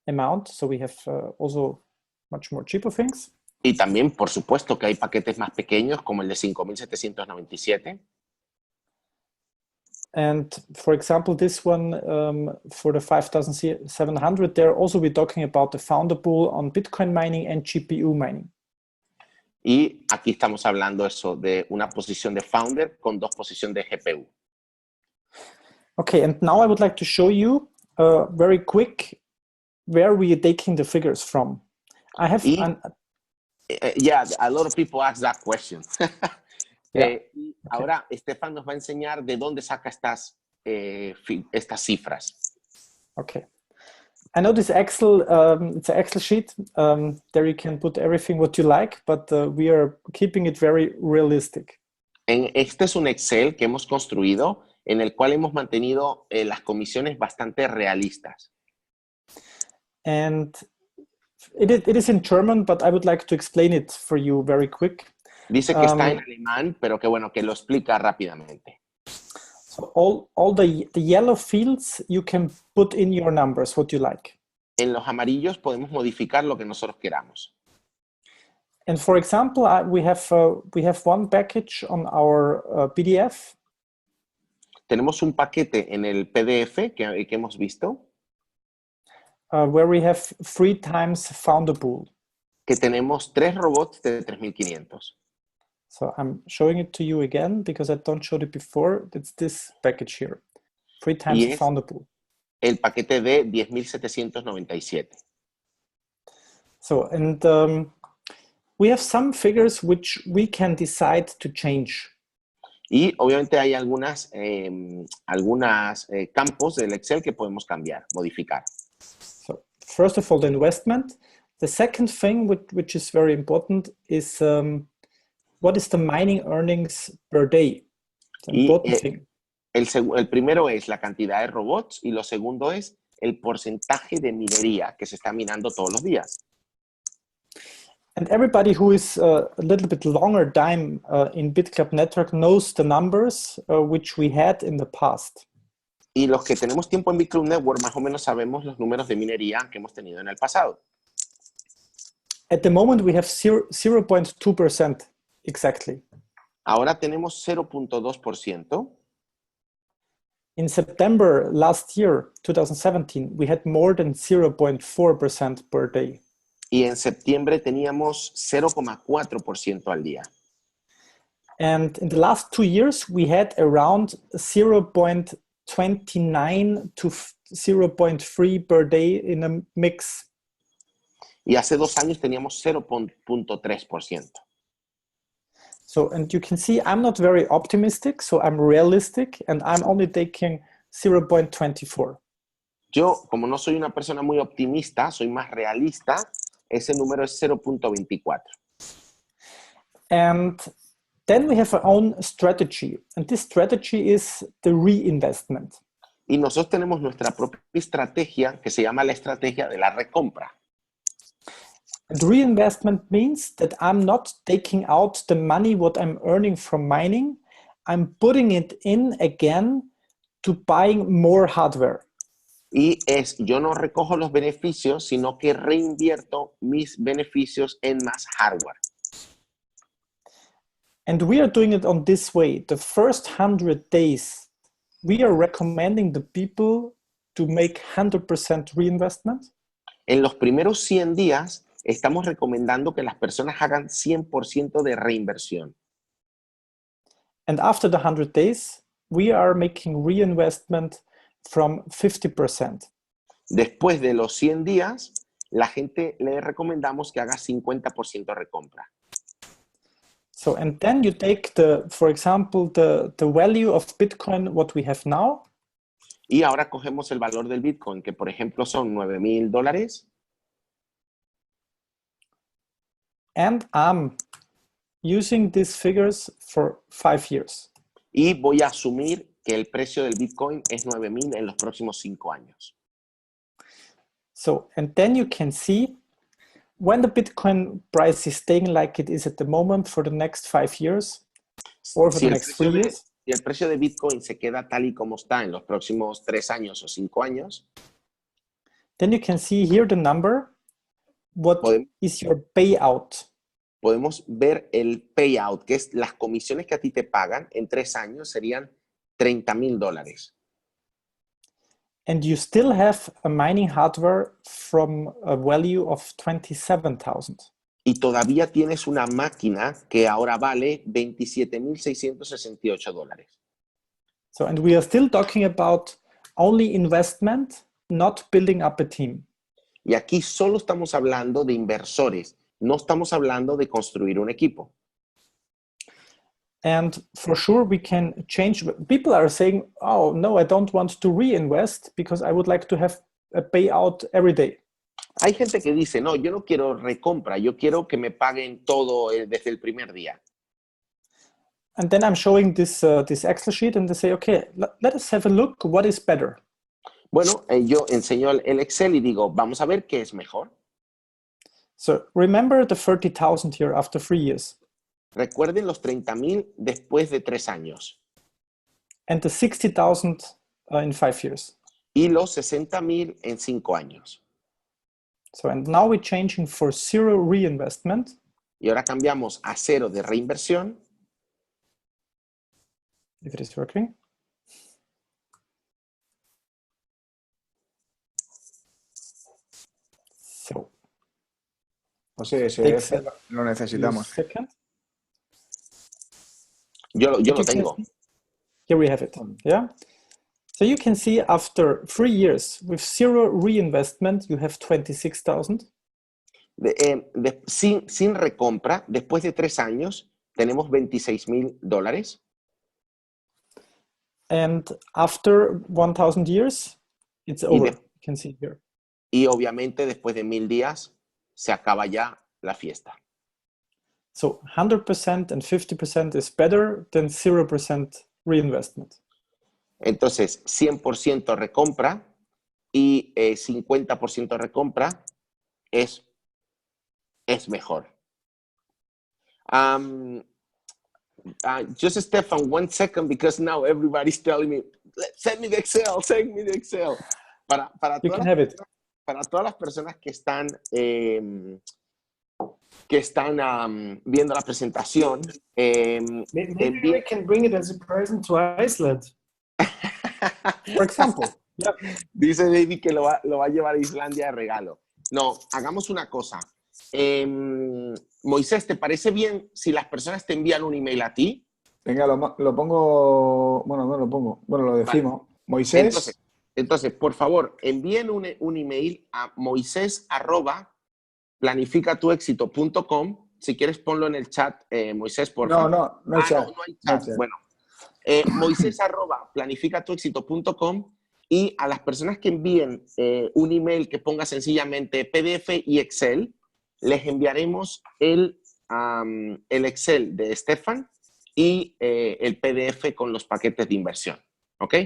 amount. So we have also much more cheaper things. Y también, por supuesto, que hay paquetes más pequeños, como el de 5,797. And for example, this one for the 5,700, there also we're talking about the founder pool on Bitcoin mining and GPU mining. Y aquí estamos hablando eso de una posición de founder con 2 posiciones de GPU. Okay, and now I would like to show you very quick where we are taking the figures from. I have yeah, a lot of people ask that question. Yeah. Y ahora Estefan nos va a enseñar de dónde saca estas cifras. Okay. I know this Excel, it's an Excel sheet. There you can put everything what you like, but we are keeping it very realistic. Este es un Excel que hemos construido en el cual hemos mantenido las comisiones bastante realistas. And it is in German, but I would like to explain it for you very quick. Dice que está en alemán, pero que bueno, que lo explica rápidamente. So all the yellow fields, you can put in your numbers, what you like. En los amarillos podemos modificar lo que nosotros queramos. And for example, we have one package on our PDF. Tenemos un paquete en el PDF que hemos visto. Where we have 3 times founder pool. Que tenemos 3 robots de 3,500. So I'm showing it to you again because I don't showed it before. It's this package here. 3 times founder pool. El paquete de 10,797. So, and we have some figures which we can decide to change. Y obviamente hay algunas campos del Excel que podemos cambiar, modificar. So, first of all, the investment. The second thing which is very important is what is the mining earnings per day? It's an important thing. El primero es la cantidad de robots y lo segundo es el porcentaje de minería que se está minando todos los días. And everybody who is a little bit longer time in BitClub Network knows the numbers which we had in the past. Y los que tenemos tiempo en BitClub Network más o menos sabemos los números de minería que hemos tenido en el pasado. At the moment we have 0.2% exactly. Ahora tenemos 0.2%. In September last year, 2017, we had more than 0.4% per day. Y en septiembre teníamos 0,4% al día. And in the last 2 years, we had around 0.29 to 0.3 per day in a mix. Y hace 2 años teníamos 0.3%. So, and you can see I'm not very optimistic, so I'm realistic, and I'm only taking 0.24. Yo, como no soy una persona muy optimista, soy más realista, ese número es 0.24. And then we have our own strategy, and this strategy is the reinvestment. Y nosotros tenemos nuestra propia estrategia que se llama la estrategia de la recompra. And reinvestment means that I'm not taking out the money what I'm earning from mining, I'm putting it in again to buying more hardware. Y yo no recojo los beneficios, sino que reinvierto mis beneficios en más hardware. And we are doing it on this way. The first 100 days, we are recommending the people to make 100% reinvestment. En los primeros 100 días, estamos recomendando que las personas hagan 100% de reinversión. And after the 100 days, we are making reinvestment from 50%. Después de los 100 días, la gente le recomendamos que haga 50% de recompra. So, and then you take for example, the value of Bitcoin, what we have now. Y ahora cogemos el valor del Bitcoin, que por ejemplo son $9,000. And I'm using these figures for 5 years. Y voy a asumir que el precio del Bitcoin es 9,000 en los próximos 5 años. So, and then you can see when the Bitcoin price is staying like it is at the moment for the next 5 years, or for the next 3 years. Si el precio de Bitcoin se queda tal y como está en los próximos 3 años o 5 años, then you can see here the number. What is your payout? Podemos ver el payout, que es las comisiones que a ti te pagan en 3 años serían $30,000. And you still have a mining hardware from a value of 27,000. Y todavía tienes una máquina que ahora vale $27,668. So, and we are still talking about only investment, not building up a team. Y aquí solo estamos hablando de inversores, no estamos hablando de construir un equipo. And for sure we can change. People are saying, oh, no, I don't want to reinvest because I would like to have a payout every day. Hay gente que dice, no, yo no quiero recompra, yo quiero que me paguen todo desde el primer día. And then I'm showing this Excel sheet and they say, okay, let us have a look, what is better? Bueno, yo enseño el Excel y digo, vamos a ver qué es mejor. So remember the 30,000 here after 3 years. Recuerden los 30,000 después de 3 años. And the 60,000 in 5 years. Y los 60,000 en 5 años. So, and now we're changing for zero reinvestment. Y ahora cambiamos a 0 de reinversión. If it is working. So, O sea, ese takes F lo necesitamos. second. Yo lo You can tengo. see- Here we have it. Yeah. So you can see after 3 years with zero reinvestment, you have 26,000. Sin recompra, después de 3 años, tenemos $26,000. And after 1,000 years, it's over. de- You can see here. Y obviamente después de 1,000 días, se acaba ya la fiesta. So 100% and 50% is better than 0% reinvestment. Entonces, 100% recompra y 50% recompra es mejor. Just Stefan, 1 second, because now everybody's telling me, send me the Excel, send me the Excel. Para You todas can las have it. personas- para todas las personas que están viendo la presentación, Maybe we can bring it as a present to Iceland. For example, yeah. dice David que lo va a llevar a Islandia de regalo. No, hagamos una cosa. Moisés, ¿te parece bien si las personas te envían un email a ti? Venga, lo pongo. Bueno, no lo pongo. Bueno, lo decimos. Vale. Moisés. Entonces, por favor, envíen un email a moisés@planificatuexito.com. Si quieres, ponlo en el chat, Moisés, por favor. No hay chat. No hay No hay chat. chat. Bueno, moisés@planificatuexito.com, y a las personas que envíen un email que ponga sencillamente PDF y Excel, les enviaremos el Excel de Stefan y el PDF con los paquetes de inversión. ¿Ok?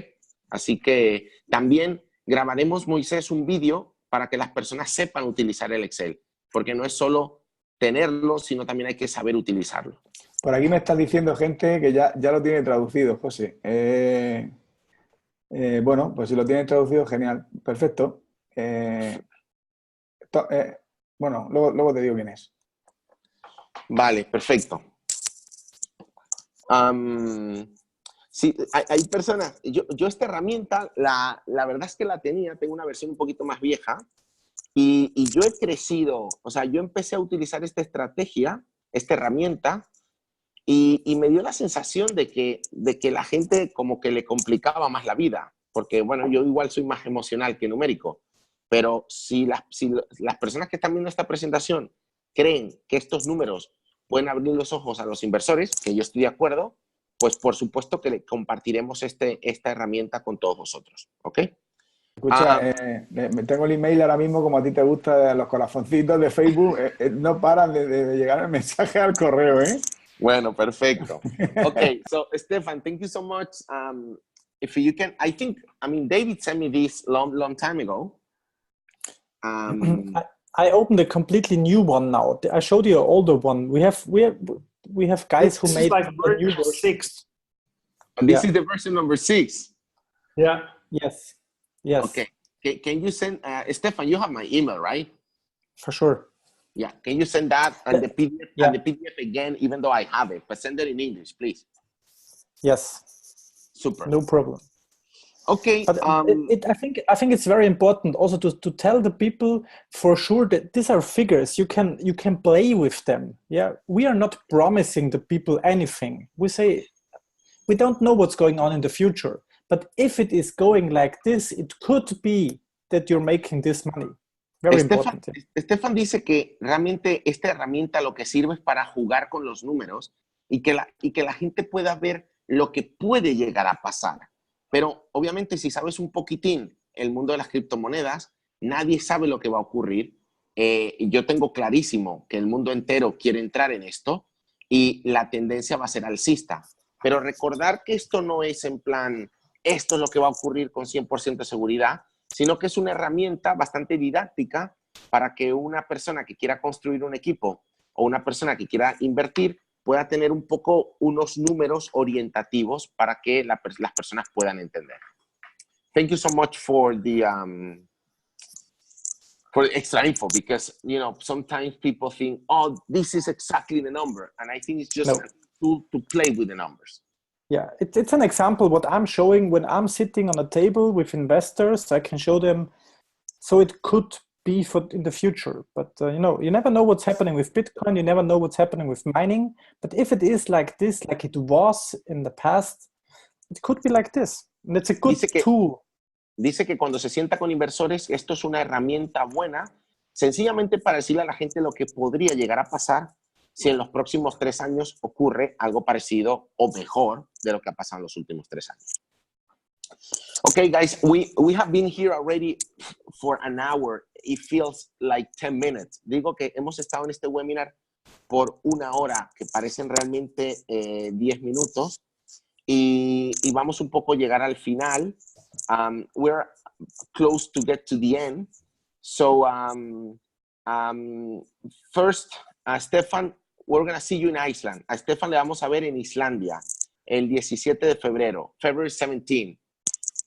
Así que también grabaremos, Moisés, un vídeo para que las personas sepan utilizar el Excel, porque no es solo tenerlo, sino también hay que saber utilizarlo. Por aquí me están diciendo gente que ya lo tiene traducido, José. Bueno, pues si lo tienes traducido, genial. Perfecto. Bueno, luego te digo quién es. Vale, perfecto. Sí, hay personas, yo esta herramienta, la verdad es que la tengo una versión un poquito más vieja, y yo he crecido, o sea, yo empecé a utilizar esta estrategia, esta herramienta, y me dio la sensación de que la gente como que le complicaba más la vida, porque bueno, yo igual soy más emocional que numérico, pero si las personas que están viendo esta presentación creen que estos números pueden abrir los ojos a los inversores, que yo estoy de acuerdo, pues por supuesto que compartiremos esta herramienta con todos vosotros, ¿ok? Escucha, me tengo el email ahora mismo, como a ti te gusta, los corazoncitos de Facebook, no paran de llegar el mensaje al correo, ¿eh? Bueno, perfecto. Okay, so Stefan, thank you so much. If you can, David sent me this long time ago. I opened a completely new one now. I showed you an older one. We have guys who made like a new version version. 6. This is the version number 6. Yeah. Yes. Yes. Okay. Can you send, Stefan, you have my email, right? For sure. Yeah. Can you send that and the PDF, and the PDF again, even though I have it, but send it in English, please. Yes. Super. No problem. Okay. But I think it's very important also to tell the people for sure that these are figures. You can play with them. Yeah. We are not promising the people anything. We say we don't know what's going on in the future. But if it is going like this, it could be that you're making this money. Very important. Stefan dice que realmente esta herramienta lo que sirve es para jugar con los números y que la gente pueda ver lo que puede llegar a pasar. Pero obviamente si sabes un poquitín el mundo de las criptomonedas, nadie sabe lo que va a ocurrir. Yo tengo clarísimo que el mundo entero quiere entrar en esto y la tendencia va a ser alcista. Pero recordar que esto no es en plan, esto es lo que va a ocurrir con 100% de seguridad, sino que es una herramienta bastante didáctica para que una persona que quiera construir un equipo o una persona que quiera invertir pueda tener un poco unos números orientativos para que las personas puedan entender. Thank you so much for the extra info, because sometimes people think, oh, this is exactly the number, and I think it's just a tool to play with the numbers. Yeah, it's an example what I'm showing when I'm sitting on a table with investors. I can show them, so it could be for in the future, but you never know what's happening with Bitcoin. You never know what's happening with mining. But if it is like this, like it was in the past, it could be like this, and it's a good tool. Dice que cuando se sienta con inversores, esto es una herramienta buena, sencillamente para decirle a la gente lo que podría llegar a pasar si en los próximos 3 años ocurre algo parecido o mejor de lo que ha pasado en los últimos 3 años. Okay, guys, we have been here already for an hour. It feels like 10 minutes. Digo que hemos estado en este webinar por 1 hora, que parecen realmente 10 minutos, y vamos un poco a llegar al final. We're close to get to the end. So first, Stefan, we're going to see you in Iceland. A Stefan le vamos a ver en Islandia el 17 de febrero, February 17.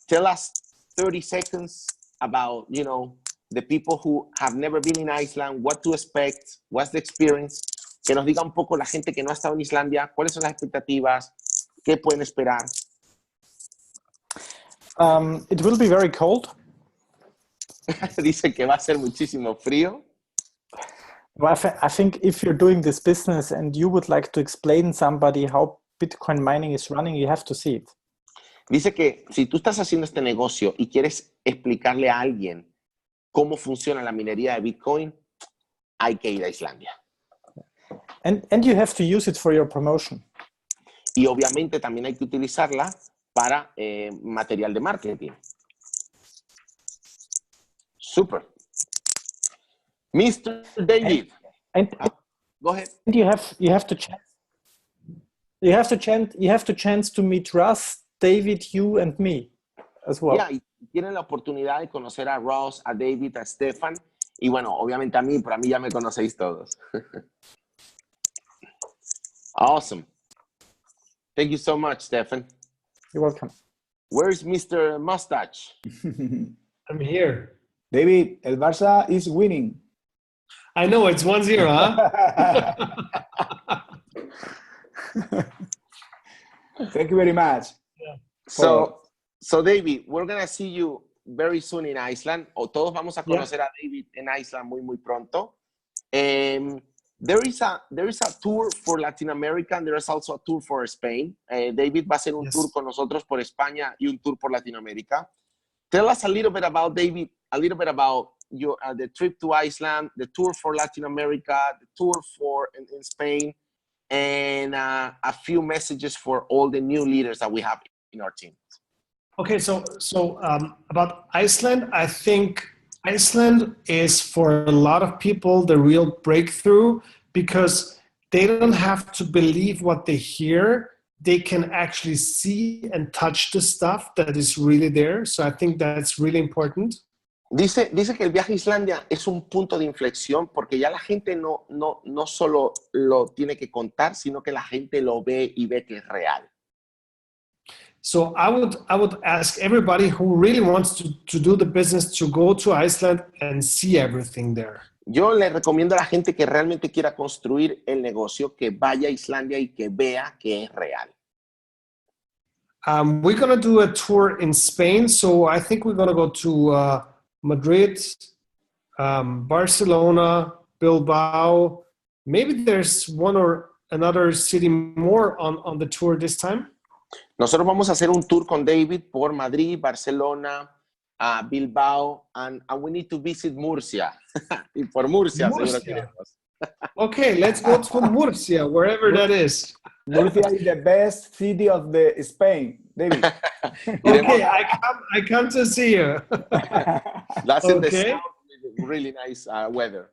Tell us 30 seconds about, the people who have never been in Iceland, what to expect, what's the experience. Que nos diga un poco la gente que no ha estado en Islandia, cuáles son las expectativas, qué pueden esperar. It will be very cold. Dice que va a ser muchísimo frío. Well, I think if you're doing this business and you would like to explain somebody how Bitcoin mining is running, you have to see it. Dice que si tú estás haciendo este negocio y quieres explicarle a alguien cómo funciona la minería de Bitcoin, hay que ir a Islandia. And you have to use it for your promotion. Y obviamente también hay que utilizarla para material de marketing. Super. Mr. David. Go ahead. And you have to chance to meet Russ, David, you, and me as well. Yeah, y tienen la oportunidad de conocer a Ross, a David, a Stefan, y bueno, obviamente a mí, pero a mí ya me conocéis todos. Awesome. Thank you so much, Stefan. You're welcome. Where's Mr. Mustache? I'm here. David, el Barça is winning. I know, it's 1-0, huh? Thank you very much. Yeah. So David, we're going to see you very soon in Iceland. O todos vamos a conocer a David en Iceland muy pronto. There is a tour for Latin America and there is also a tour for Spain. David va a hacer un tour con nosotros por España y un tour por Latinoamérica. Tell us a little bit about, David, your the trip to Iceland, the tour for Latin America, the tour in Spain, and a few messages for all the new leaders that we have in our team. Okay, so about Iceland, I think Iceland is for a lot of people the real breakthrough because they don't have to believe what they hear. They can actually see and touch the stuff that is really there. So I think that's really important. Dice que el viaje a Islandia es un punto de inflexión porque ya la gente no solo lo tiene que contar, sino que la gente lo ve y ve que es real. So I would ask everybody who really wants to do the business to go to Iceland and see everything there. Yo le recomiendo a la gente que realmente quiera construir el negocio que vaya a Islandia y que vea que es real. We're going to do a tour in Spain. So I think we're going to go to Madrid, Barcelona, Bilbao. Maybe there's one or another city more on the tour this time. Nosotros vamos a hacer un tour con David por Madrid, Barcelona, Bilbao, and we need to visit Murcia. Y por Murcia. Seguro que Okay, let's go to Murcia, wherever that is. Murcia is the best city of the Spain, David. Okay, I come to see you. That's in the south with really nice weather.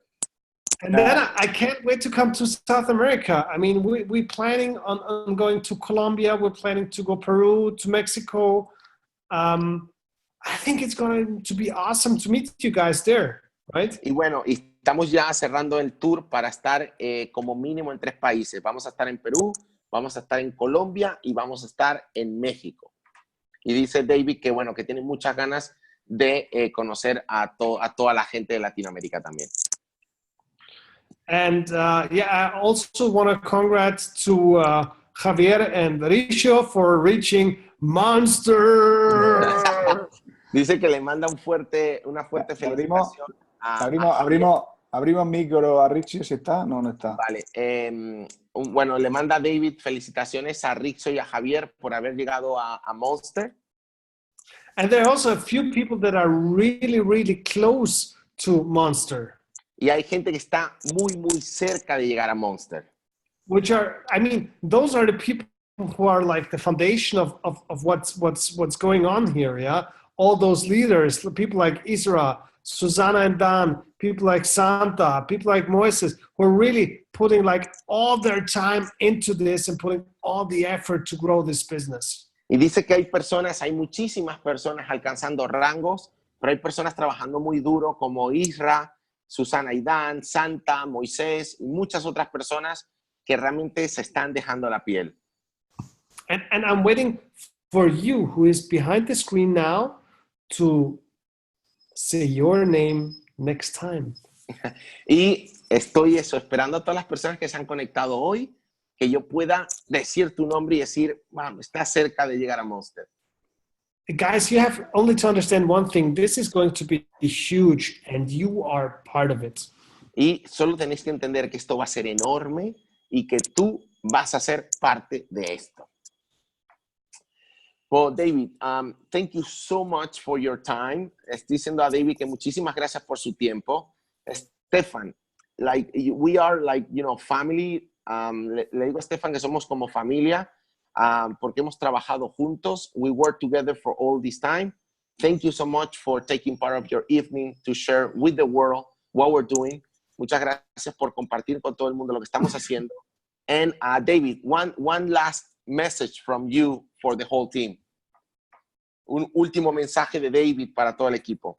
And then I can't wait to come to South America. I mean, we're planning on going to Colombia. We're planning to go Peru, to Mexico. I think it's going to be awesome to meet you guys there, right? Y bueno, y estamos ya cerrando el tour para estar como mínimo en 3 países. Vamos a estar en Perú, vamos a estar en Colombia y vamos a estar en México. Y dice David que, bueno, que tiene muchas ganas de conocer a toda la gente de Latinoamérica también. And yeah, I also want to congrats to Javier and Richo for reaching Monster. Dice que le manda una fuerte felicitación abrimos micro a Richie, si está, no está. Vale, bueno, le manda a David felicitaciones a Richo y a Javier por haber llegado a Monster. And there are also a few people that are really, really close to Monster. Y hay gente que está muy, muy cerca de llegar a Monster. Which are, I mean, those are the people who are like the foundation of what's going on here, yeah? All those leaders, people like Isra, Susanna and Dan, people like Santa, people like Moises, who are really putting like all their time into this and putting all the effort to grow this business. Y dice que hay muchísimas personas alcanzando rangos, pero hay personas trabajando muy duro como Isra, Susana y Dan, Santa, Moisés y muchas otras personas que realmente se están dejando la piel. And I'm waiting for you, who is behind the screen now, to say your name next time. Y estoy esperando a todas las personas que se han conectado hoy, que yo pueda decir tu nombre y decir, vamos, está cerca de llegar a Monster. Guys, you have only to understand one thing. This is going to be huge and you are part of it. Y solo tenéis que entender que esto va a ser enorme y que tú vas a ser parte de esto. Well, David, thank you so much for your time. Estoy diciendo a David que muchísimas gracias por su tiempo. Stefan, like we are like, you know, family. Le digo a Stefan que somos como familia porque hemos trabajado juntos. We work together for all this time. Thank you so much for taking part of your evening to share with the world what we're doing. Muchas gracias por compartir con todo el mundo lo que estamos haciendo. And David, one last message from you for the whole team. Un último mensaje de David para todo el equipo.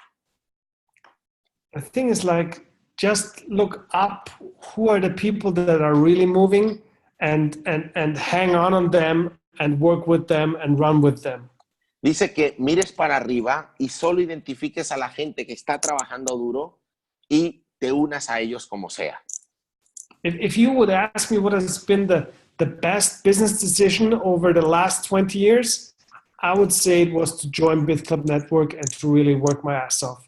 The thing is like, just look up who are the people that are really moving and hang on them and work with them and run with them. Dice que mires para arriba y solo identifiques a la gente que está trabajando duro y te unas a ellos como sea. If you would ask me what has been the best business decision over the last 20 years, I would say it was to join BitClub Network and to really work my ass off.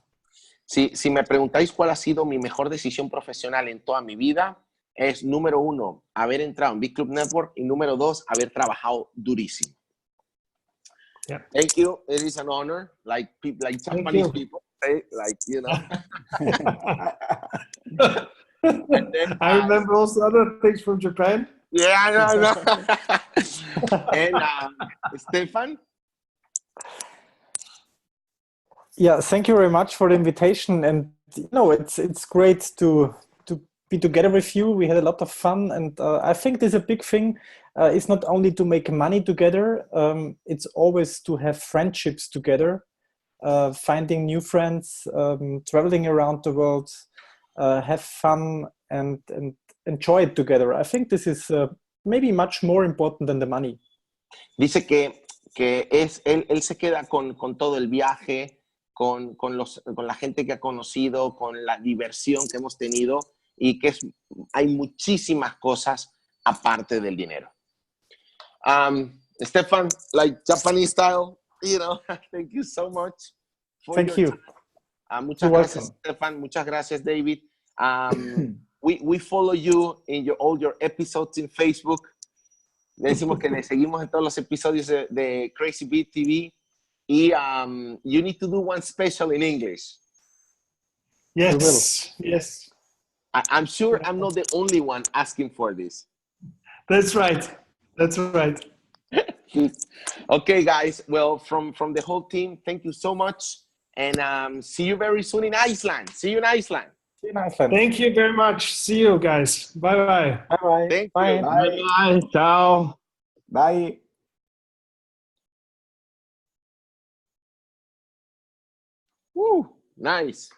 Si me preguntáis cuál ha sido mi mejor decisión profesional en toda mi vida, es número 1, haber entrado en BitClub Network y número 2, haber trabajado durísimo. Yeah. Thank you. It is an honor. Like people, like Japanese people, say, like, you know. Then, I remember also other things from Japan. Yeah, I know. And Stefan? Yeah, thank you very much for the invitation. And you know, it's great to be together with you. We had a lot of fun, and I think there's a big thing. It's not only to make money together. It's always to have friendships together, finding new friends, traveling around the world, have fun, and enjoy it together. I think this is maybe much more important than the money. Dice que él se queda con todo el viaje, con la gente que ha conocido, con la diversión que hemos tenido y que hay muchísimas cosas aparte del dinero. Stefan, like Japanese style, you know, thank you so much. Thank you. Muchas gracias, Stefan. Muchas gracias, David. We follow you in all your episodes in Facebook. Le decimos que le seguimos en todos los episodios de Crazy Beat TV. Y you need to do one special in English. Yes, yes. I'm sure I'm not the only one asking for this. That's right. That's right. Okay, guys. Well, from the whole team, thank you so much. And see you very soon in Iceland. See you in Iceland. See you in Iceland. Thank you very much. See you guys. Bye-bye. Bye-bye. Thank Bye. you. Bye. Bye. Ciao. Bye. Woo, nice.